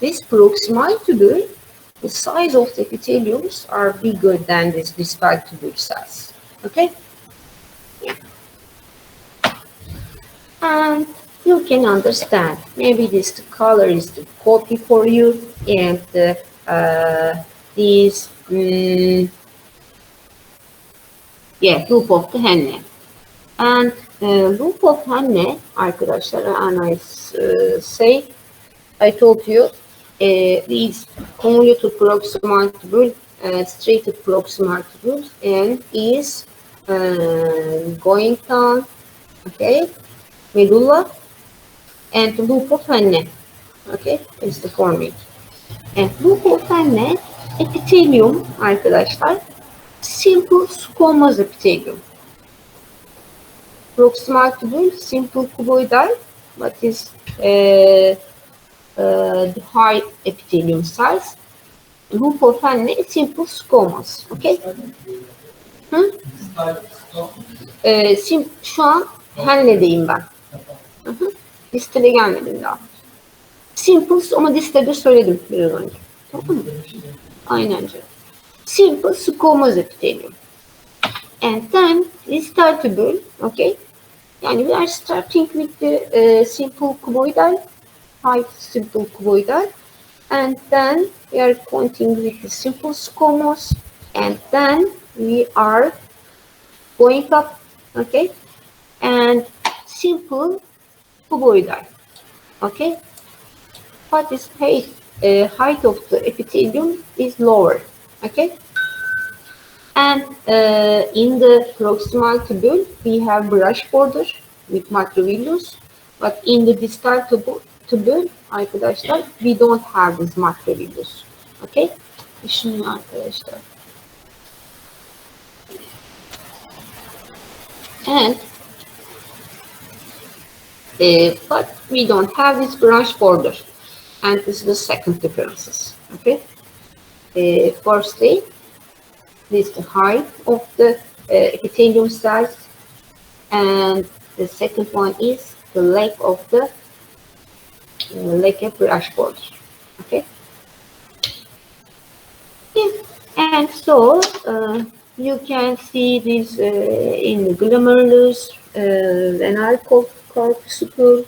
this proximal tubule, the size of the epitheliums are bigger than this distal tubule size. Okay, yeah. And you can understand. Maybe this color is the copy for you, and this yeah, loop of the Henne. And loop of Henne arkadaşlar, and say, I told you these convoluted proximal tubule, straighted proximal tubule, and is going down, okay, medulla, and loop of Henne. Okay, is the forming. And bu portal epithelium arkadaşlar, simple squamous epithelium. Proximal tubule simple cuboidal, but is the high epithelium size. Bu portal simple squamous. Okay. Hı? Şu an Henne'deyim ben. Hı hı. Distale gelmedim daha. Simple, ama distede söyledim biraz önce. Tamam mı? Aynen canım. Simple squamous epithelium. And then we start to build, okay? And we are starting with the simple cuboidal, high simple cuboidal, and then we are continuing with the simple squamous, and then we are going up, okay? And simple cuboidal, okay? But this height of the epithelium is lower, okay? And in the proximal tubule, we have brush border with macrovillus. But in the distal tubule, arkadaşlar, we don't have this macrovillus. Okay? Düşünün arkadaşlar. And but we don't have this brush border. And this is the second differences. Okay? Firstly, this is the height of the epithelium cells, and the second one is the length of the brush border. Okay. Yeah. And so you can see this in the glomerulus, renal corpuscle,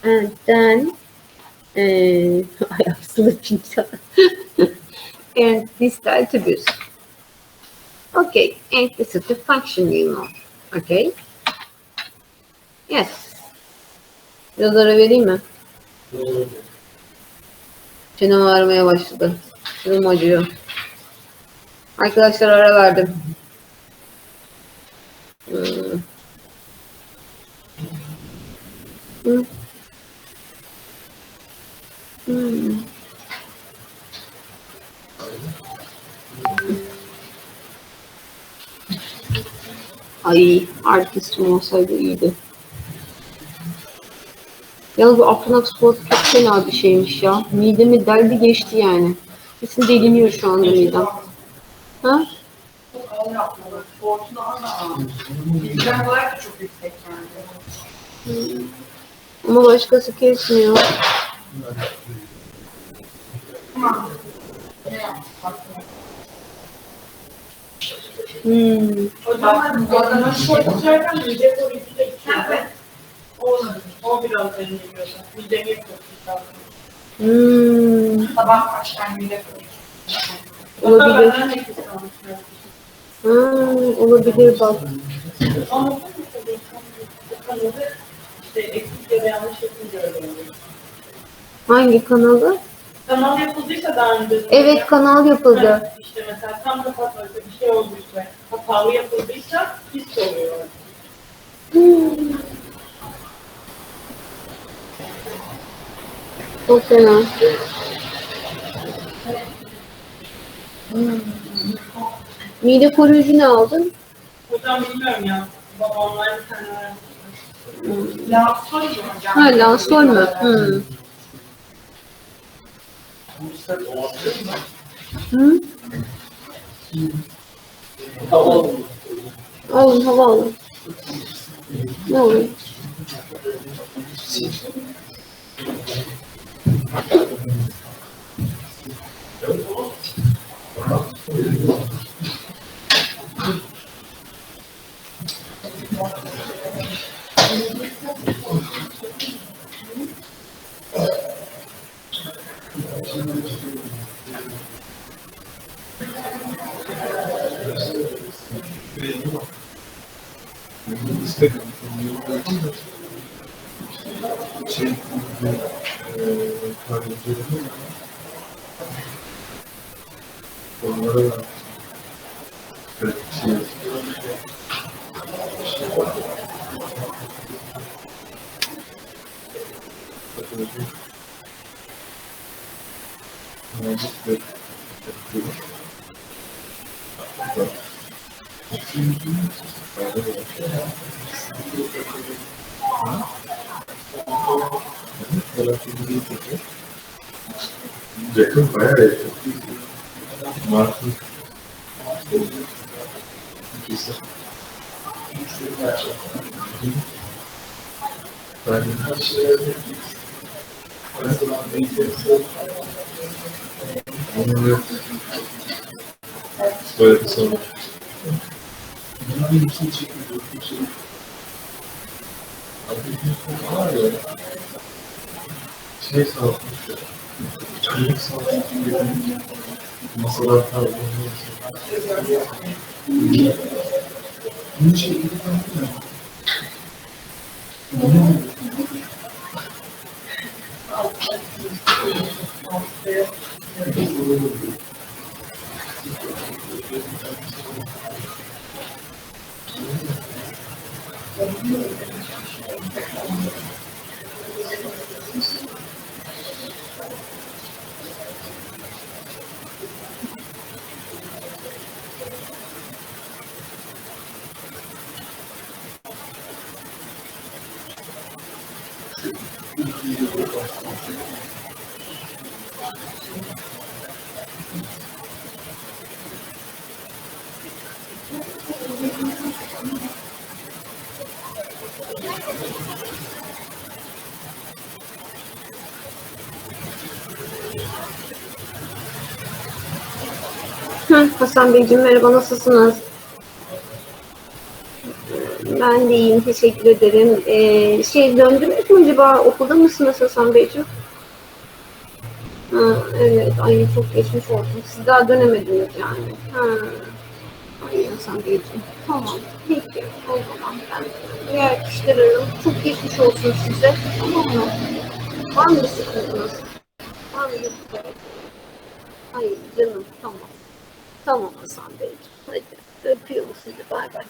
and then I am sleeping. And this tubus. Okay, and this is the function, you know. Okay. Yes. Biraz ara vereyim mi? Çenem ağrımaya başladı. Şurum acıyor. Arkadaşlar ara verdim. Ay, artistim olsaydı iyiydi. Yalnız bu Afranax çok fena bir şeymiş ya. Midemi deldi geçti yani. Kesin deliniyor şu anda midem. Ha? Çok ağır yapmalı. Borcu daha da ağır. Bizden olarak da çok yüksek yani. Ama başkası kesmiyor. Tamam. Ne yaptık? Hocam bu adama şortlardan müze polisi de içiyor. O biraz beni yiyordu. Müzeye koştu. Sabah kaçtan güne Olabilir. Olabilir bak. Ama bu kanalı işte eksik ya da yanlış yapınca öyle oluyor. Hangi kanalı? Kanal yapıldıysa daha önce. Evet, kanal yapıldı. İşte mesela tam kapatması bir şey olduysa, hatalı yapıldıysa his oluyor. Çok fena. Mide koruyucu ne aldın? Hocam bilmiyorum ya. Babamlar bir tane var. Lansol mu hocam? Ha, lansol mu? Alın, hava alın. Ne olur? Yakın, bayağı yakın. Mart'ın ikisi. Böyle bir soru. Şey sağlıklı. Çocuk sağlıklı. Masalar tarzı. Hasan Beyciğim merhaba, nasılsınız? Ben de iyiyim, teşekkür ederim. Döndünüz mü acaba? Okulda mısınız Hasan Beyciğim? Ha, evet, ay çok geçmiş olsun. Siz daha dönemediniz yani. Ha. Ay Hasan Beyciğim. Tamam, peki. O zaman ben yakıştırırım. Çok geçmiş olsun size. Tamam mı? Var mı sıkıntınız? Var mı? Ay canım, tamam. Tamam Hasan Beyciğim. Hadi öpüyorum sizi. Bay bay.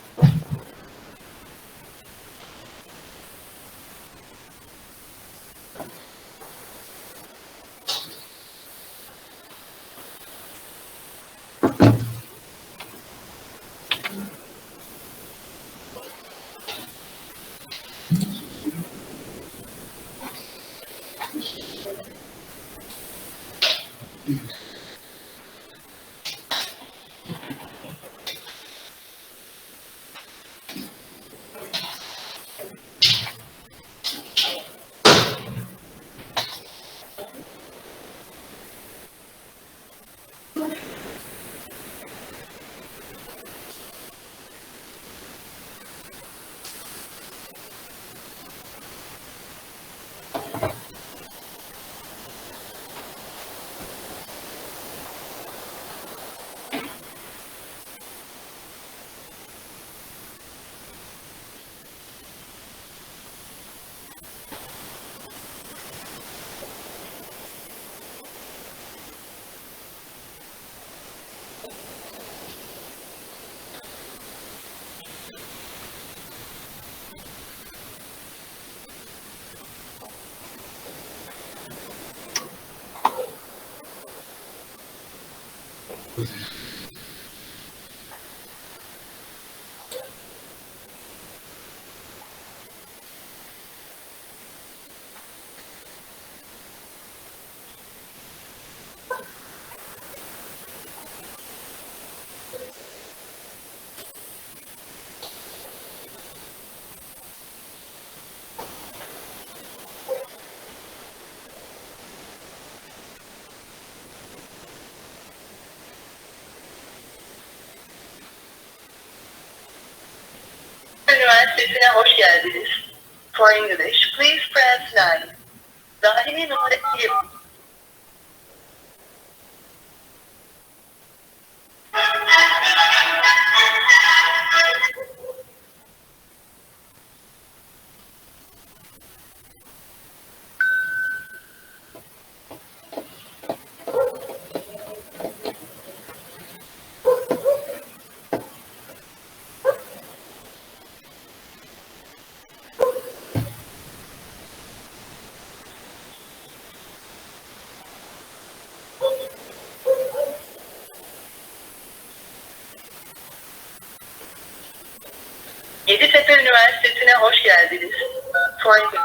Üniversitesi'ne hoş geldiniz. For English, please press 9. Dahili numarayı... Yeditepe Üniversitesi'ne hoş geldiniz. For English.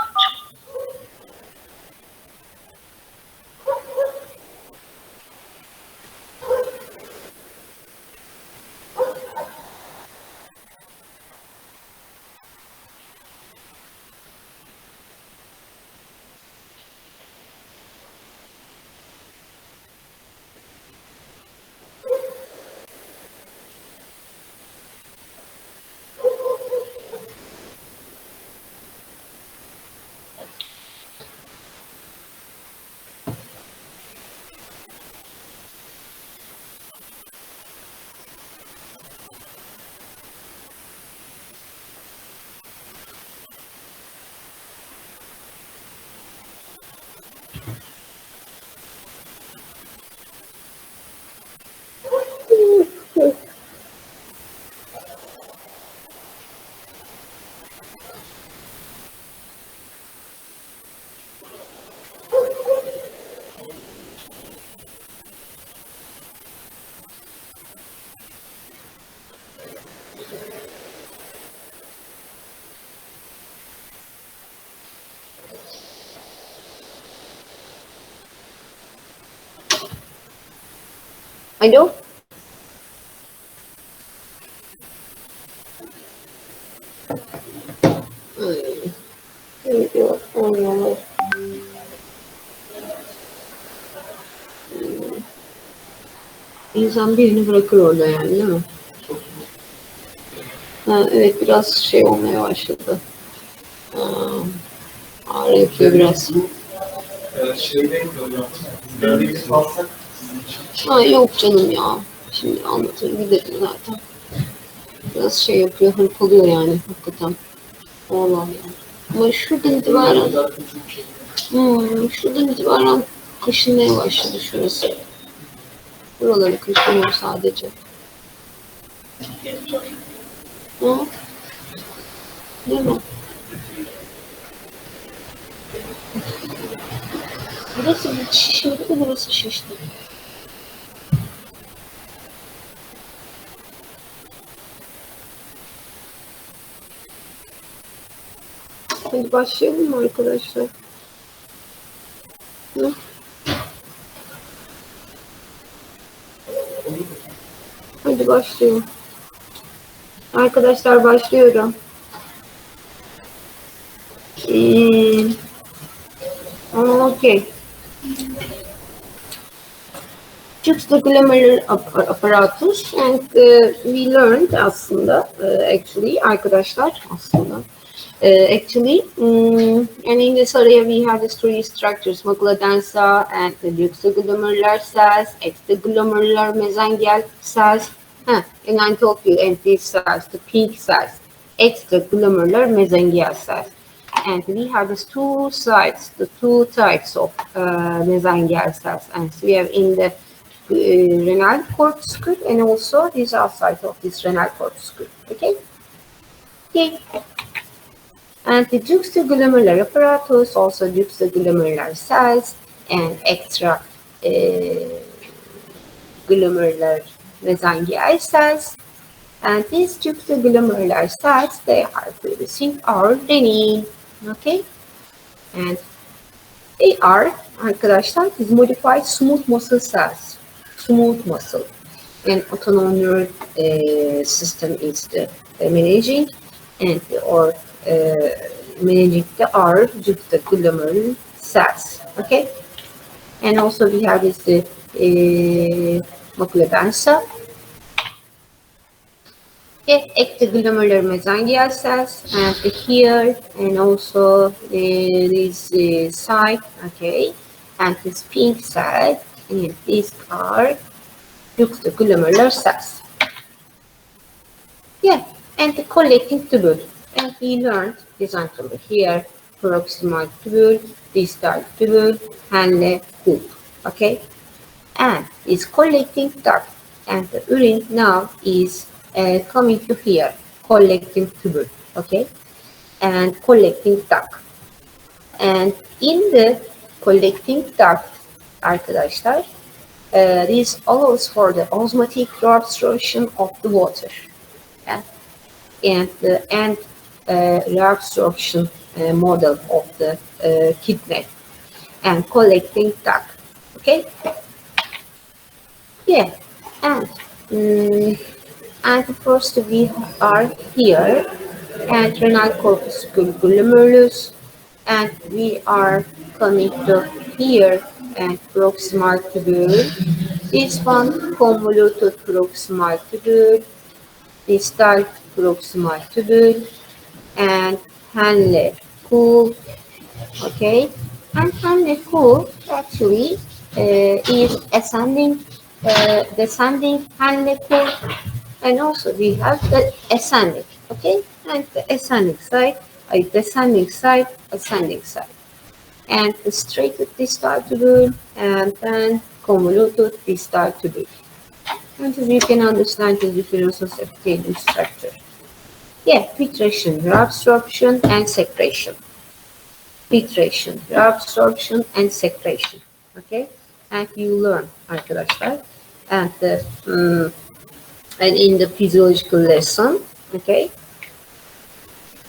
Alo? Yok, olmuyor. İnsan birini bırakır orada yani, değil mi? Ha, evet, biraz şey olmaya başladı. Ağrı yapıyor biraz. Şeydeyim hocam. Böyle bir alsak sizin için. Ha, yok canım ya. Şimdi anlatır giderim zaten. Biraz şey yapıyor, hırpalıyor yani hakikaten. Vallahi yani. Ama şuradan itibaren, şuradan itibaren kaşınmaya başladı şurası. Buraları kaşınıyor sadece. Hı? Değil mi? Burası şişmedi de burası şişti. Hadi başlayalım mı arkadaşlar? Hı? Hadi başlayalım. Arkadaşlar başlıyorum. Okay. Juxtaglomerular apparatus and we learned aslında actually arkadaşlar aslında actually and in this area we have these three structures macula densa and the juxtaglomerular cells, extraglomerular mesangial cells, and I told you and these cells, the pink cells, extraglomerular mesangial cells. And we have these two sides, the two types of mesangial cells, and we have in the renal corpuscle and also this outside of this renal corpuscle. Okay. Okay. And the juxtaglomerular apparatus, also juxtaglomerular cells and extra juxtaglomerular mesangial cells. And these juxtaglomerular cells, they are producing our renin. Okay? And they are, arkadaşlar, these modified smooth muscle cells. Smooth muscle. And autonomic nerve system is the managing, and or managing the R juxtaglomerular cells. Okay? And also we have this the macula densa. Ectoglomerular mesangial cells, and here, and also this side, okay, and this pink side, and these are juxtaglomerular cells. Yeah, and the collecting tubule, and we learned this anatomy here: proximal tubule, distal tubule, Henle hoop, okay, and is collecting duct, and the urine now is coming to here, collecting tubule, okay, and collecting duct. And in the collecting duct, arkadaşlar, this allows for the osmotic reabsorption of the water, yeah? And the end reabsorption model of the kidney and collecting duct, okay. Yeah, and first we are here and renal corpuscle glomerulus, and we are coming to here and proximal tubule. This one convoluted proximal tubule, distal proximal tubule, and Henle cool. Okay, and Henle cool actually is descending Henle cool, and also we have the ascending. Okay, and the ascending side, descending side, ascending side, and the straight distal tubule, and then convoluted distal tubule. And so you can understand the difference of epithelial structure. Yeah, filtration, reabsorption, and secretion. Filtration, reabsorption, and secretion. Okay, and you learn, arkadaşlar, and and in the physiological lesson. Okay.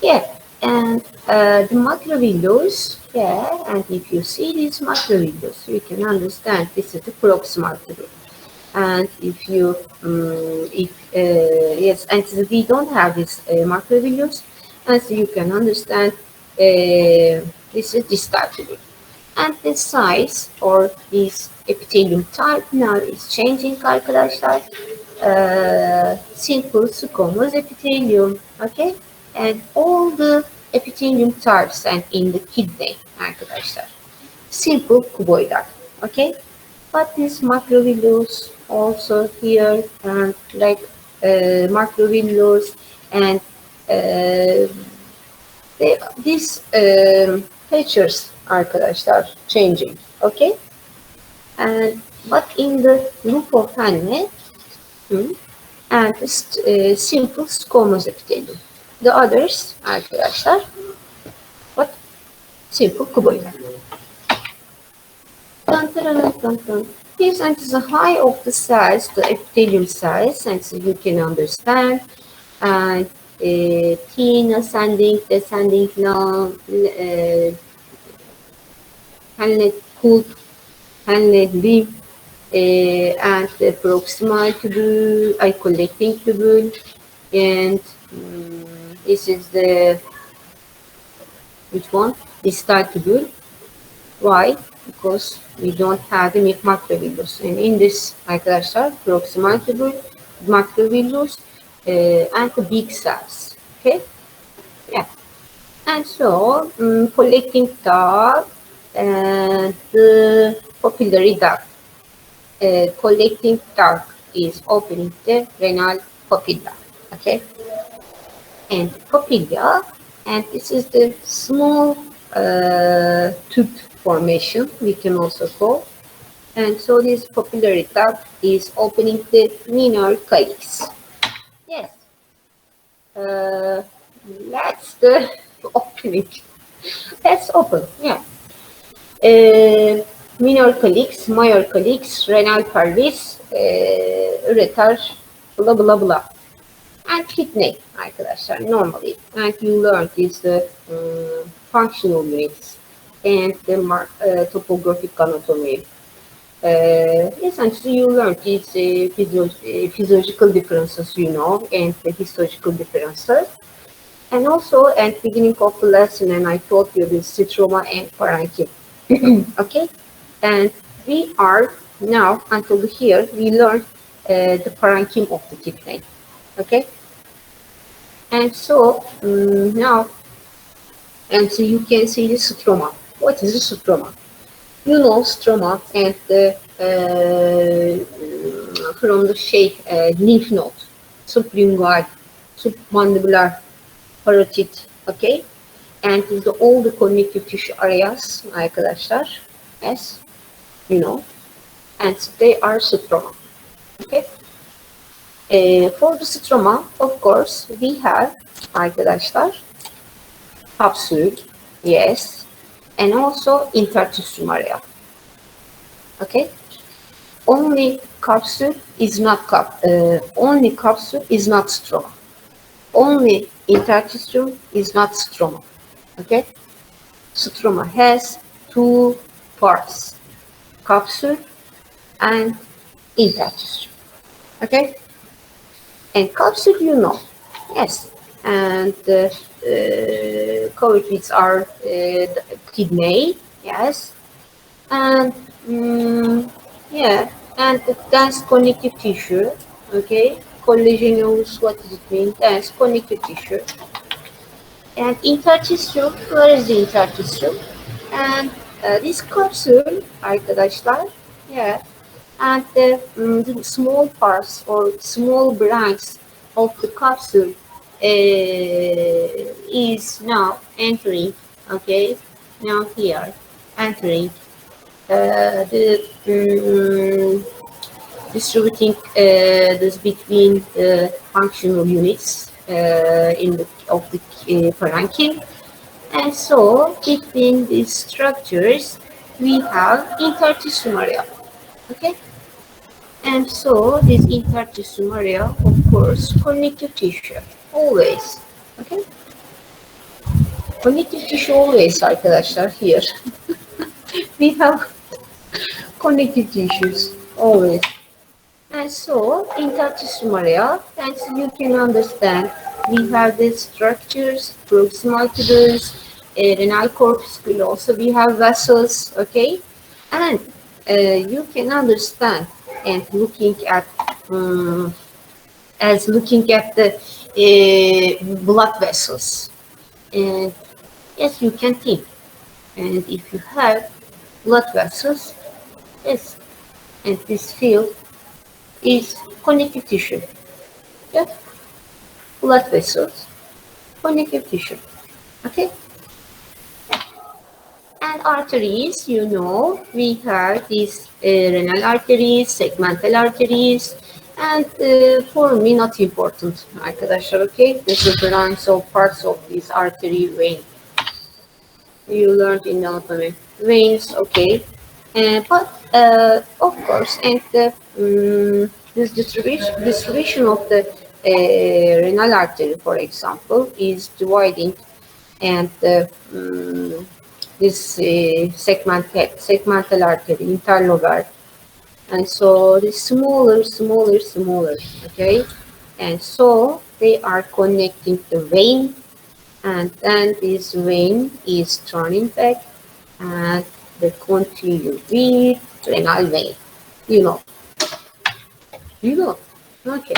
Yeah, and the macrovillus. Yeah, and if you see these macrovillus, you can understand this is the proximal tubule. And if you, yes, and we don't have this macrovillus, and so you can understand this is distal tubule. And the size or this epithelium type now is changing, arkadaşlar. Simple squamous epithelium, okay? And all the epithelium types and in the kidney, arkadaşlar. Simple cuboidal, okay? But this macrovillus also here, and like macrovillus, and these features, arkadaşlar, changing, okay? And but in the group of Henle, and simple squamous epithelium. The others, arkadaşlar, what? Simple cuboidal. This is the high of the cells, the epithelium cells, and so you can understand. And thin, ascending, descending, long, Henle hoop, Henle limb, and the proximal tubule, collecting tubule, and this is the, which one? Distal tubule. Why? Because we don't have any macrovillus. And in this, arkadaşlar, proximal tubule, macrovillus, and the big cells. Okay? Yeah. And so, collecting duct and the papillary duct. Collecting duct is opening the renal papilla. Okay? And papilla, and this is the small tube formation, we can also call. And so this papillary duct is opening the minor calyx. Yes. That's the opening. Let's open, yeah. Minor calyx, major calyx, renal pelvis, üreter bla bla bla. And kidney arkadaşlar normally. And you learned is the functional units and the topographic anatomy. Essentially, you learned these physiological differences, you know, and the histological differences. And also at the beginning of the lesson, and I told you the stroma and parenchyma. Okay, and we are now until here we learned the parenchyma of the kidney. Okay, and so now, and so you can see the stroma. What is the stroma? You know stroma and the from the shape lymph node, sublingual, submandibular, parotid, okay, and is the all the connective tissue areas arkadaşlar, as you know, and they are stroma, okay. For the stroma, of course, we have arkadaşlar capsule, yes, and also intertissue area, okay. Only capsule is not only capsule is not stroma. Only intertissue is not stroma. Okay, stroma has two parts: capsule and intertissue. Okay, and capsule, you know, yes, and covered with our kidney, yes, and yeah, and the dense connective tissue. Okay, collagenous, what does it mean? Dense connective tissue. And intertissue, where is the intertissue? And this capsule arkadaşlar, yeah, and the small parts or small branch of the capsule is now entering, okay, now here, entering the distributing this between the functional units in the of the parenchyma, and so between these structures we have intertissue area, okay, and so this intertissue area, of course, connective tissue always, okay, connective tissue always arkadaşlar here. We have connective tissues always. And so, intertissue area, and so you can understand, we have the structures proximal to this renal corpuscle. Also, we have vessels, okay? And you can understand, and looking at as looking at the blood vessels. And yes, you can think. And if you have blood vessels, yes, and this field is connective tissue. Yes, blood vessels, connective tissue. Okay. And arteries, you know, we have these renal arteries, segmental arteries, and for me not important. Arkadaşlar, okay, this is the lines of parts of this artery vein. You learned in anatomy. Veins, okay. But of course, and this distribution of the renal artery, for example, is dividing, and this segmental artery, interlobar, and so the smaller, okay, and so they are connecting the vein, and then this vein is turning back, and they continue with renal vein. You know, okay.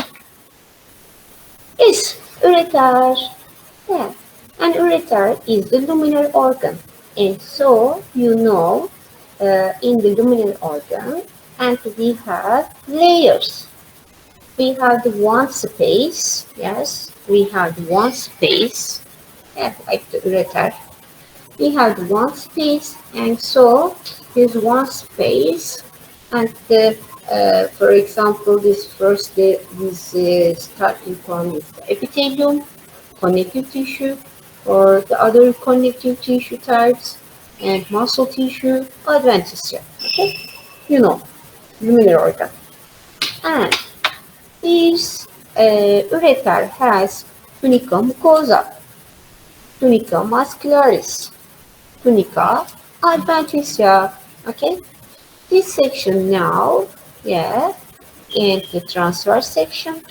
Yes, ureter. Yeah, and ureter is the luminal organ, and so you know, in the luminal organ, and we have layers. We have the one space. Yes, we have one space. Yeah, like the ureter. We have one space, and so there's one space, and the, for example, this first starting from is the epithelium, connective tissue, or the other connective tissue types, and muscle tissue, adventitia. Okay, you know, luminal organ. And this ureter has tunica mucosa, tunica muscularis, tunica adventitia. Okay, this section now, yeah, and the transverse section,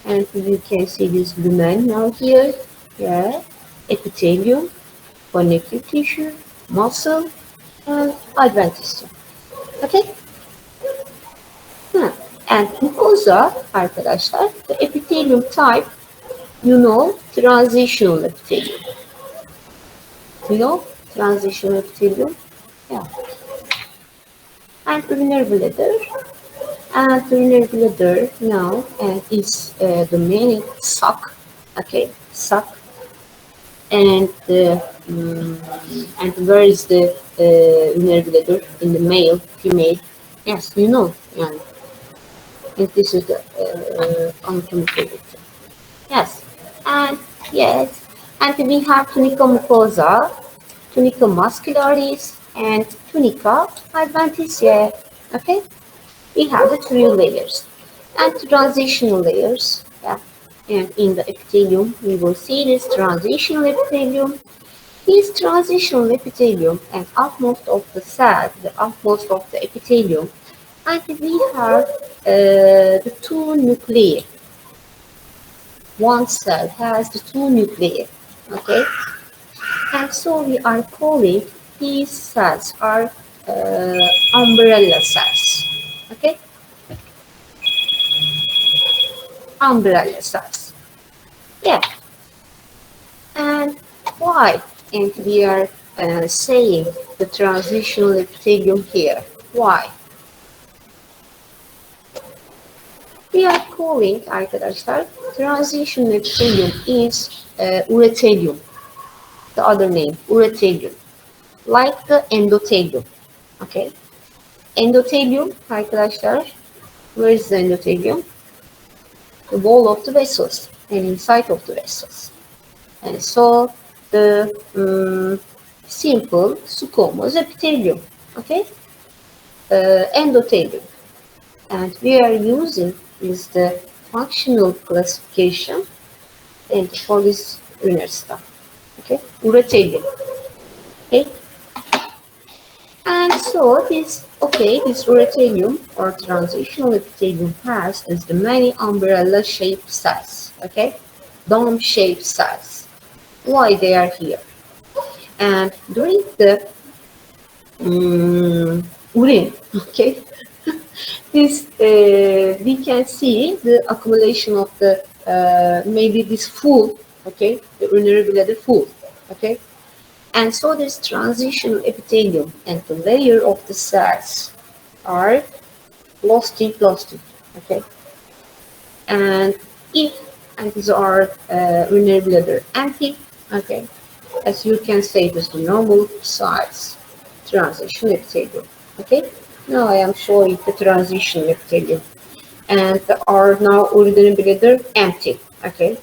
and you can see this lumen now here, yeah, epithelium, connective tissue, muscle, and adventitia. Okay. Hmm. And mucosa arkadaşlar, the epithelium type, transitional epithelium. Transitional epithelium. Yeah. And urinary bladder. And urinary bladder now is the main sac. Okay, sac. And and where is the urinary bladder in the male, female? Yes, Yeah. And this is the anatomical. Yes, and yes, and we have tunica mucosa, tunica muscularis, and tunica adventitia. Okay, we have the three layers and transitional layers. Yeah, and in the epithelium, we will see this transitional epithelium. This transitional epithelium and utmost of the cell, the utmost of the epithelium, and we have the two nuclei. One cell has the two nuclei, okay? And so we are calling these cells are umbrella cells, okay? Umbrella cells. Yeah. And why? And we are saying the transitional epithelium here. Why? We are calling arkadaşlar transitional epithelium is uretelium. The other name, uretelium, like the endothelium. Okay. Endothelium arkadaşlar, where is the endothelium? The wall of the vessels and inside of the vessels. And so the simple squamous epithelium. Okay. Endothelium. And we are using is the functional classification and for this inner stuff. Okay, uretelium. Okay, and so this uretelium or transitional epithelium has is the many umbrella shaped cells. Okay, dome shaped cells. Why they are here? And during the urine, okay, this we can see the accumulation of the maybe this full, okay, the urinary bladder full, okay, and so this transitional epithelium and the layer of the cells are lost in, okay, and if and these are urinary bladder empty, okay, as you can say, it is the normal size transitional epithelium, okay. Now I am showing the transitional epithelium, and are now urinary bladder empty, okay.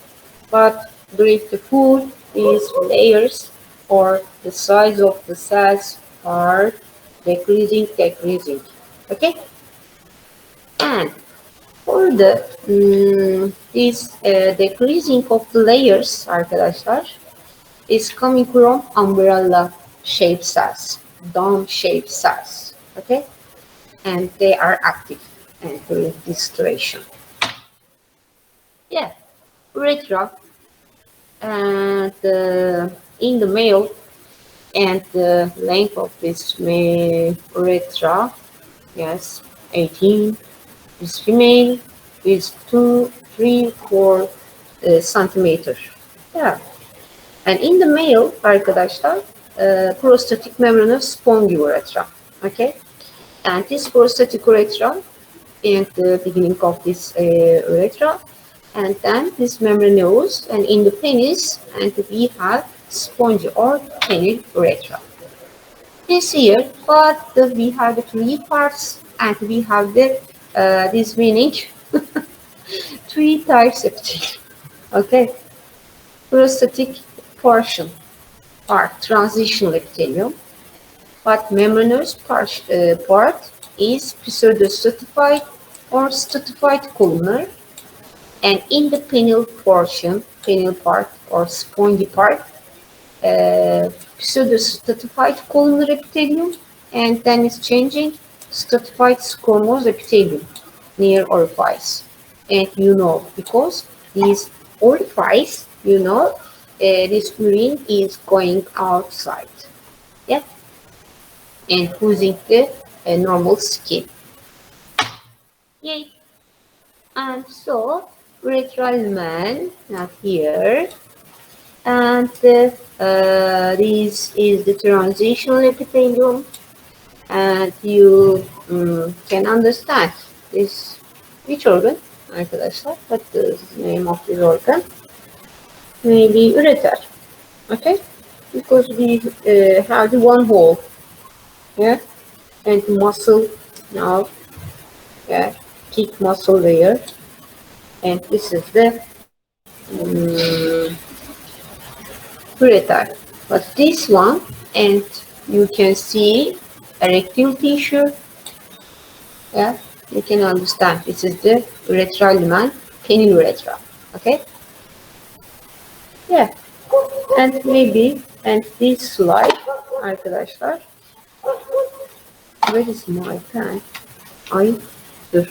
But during the food, these layers or the size of the cells are decreasing, okay. And for the this decreasing of the layers, arkadaşlar, is coming from umbrella shaped cells, dome shaped cells, okay, and they are active and during this duration. Yeah, urethra and in the male, and the length of this urethra, yes, 18. This female is 2, 3, 4 centimeter. Yeah. And in the male, arkadaşlar, prostatic membranous spongy urethra. Okay. And this prostatic urethra and the beginning of this urethra, and then this membranous, and in the penis, and we have spongy or penile urethra. This here, but we have the three parts, and we have the this meaning three types of teeth. Okay, prostatic portion part, transitional epithelium, but membranous part is pseudostratified or stratified columnar, and in the penile portion, penile part or spongy part, pseudo-stratified columnar epithelium, and then it's changing stratified squamous epithelium near orifice. And because these orifice, this urine is going outside. Yeah, and using the normal skin. Yay. And so, urethral man, not here. And this is the transitional epithelium. And you can understand this, which organ, arkadaşlar? What is the name of this organ? Maybe ureter. Okay? Because we have the one hole. Yeah? And muscle now. Yeah? Thick muscle layer. And this is the ureter. But this one, and you can see erectile tissue. Yeah, you can understand. This is the urethral lumen, penile urethra. Okay. Yeah, and maybe, and this slide, arkadaşlar. Where is my pen? Dur.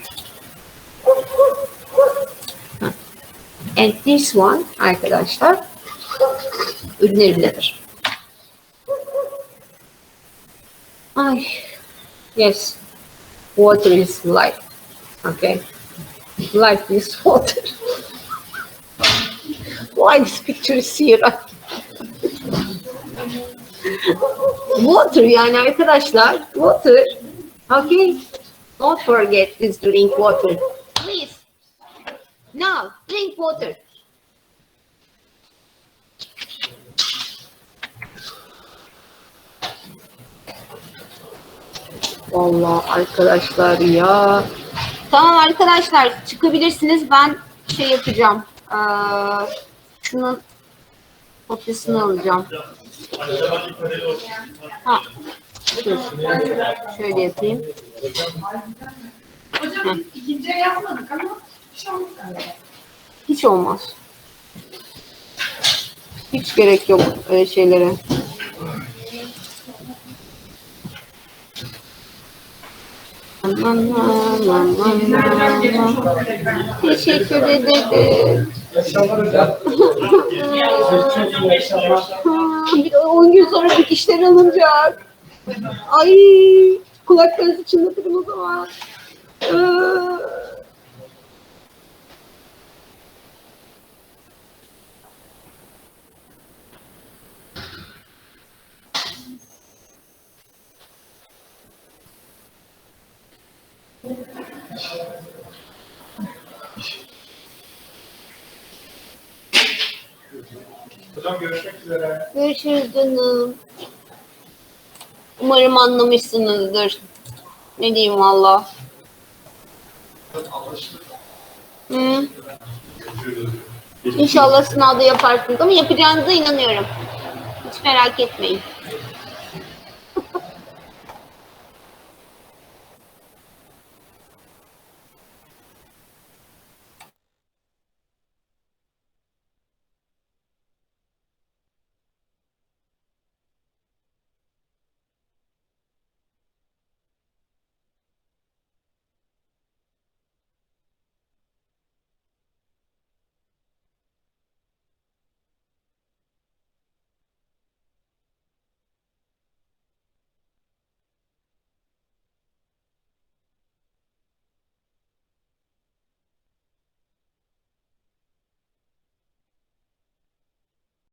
And this one, arkadaşlar, ürünebilir. Ay, yes, water is life. Okay, life is water. Why this picture is here? Water yani arkadaşlar, water. Okay, don't forget this, drink water. Please, now drink water. Vallahi arkadaşlar ya. Tamam arkadaşlar, çıkabilirsiniz. Ben şey yapacağım. Şunun kopyasını alacağım. Ha. Dur. Şöyle yapayım. Hocam ikinciye yapmadık ama Hiç olmaz. Hiç gerek yok öyle şeylere. Teşekkür ederim. Yaşamlar hocam. Bir de 10 gün sonra dikişler alınacak. Ay, kulaklarınızı çınlatırım o zaman. Hocam görüşmek üzere. Görüşürüz canım. Umarım anlamışsınızdır. Ne diyeyim valla. Hı. İnşallah sınavda yaparsınız ama yapacağınıza inanıyorum. Hiç merak etmeyin.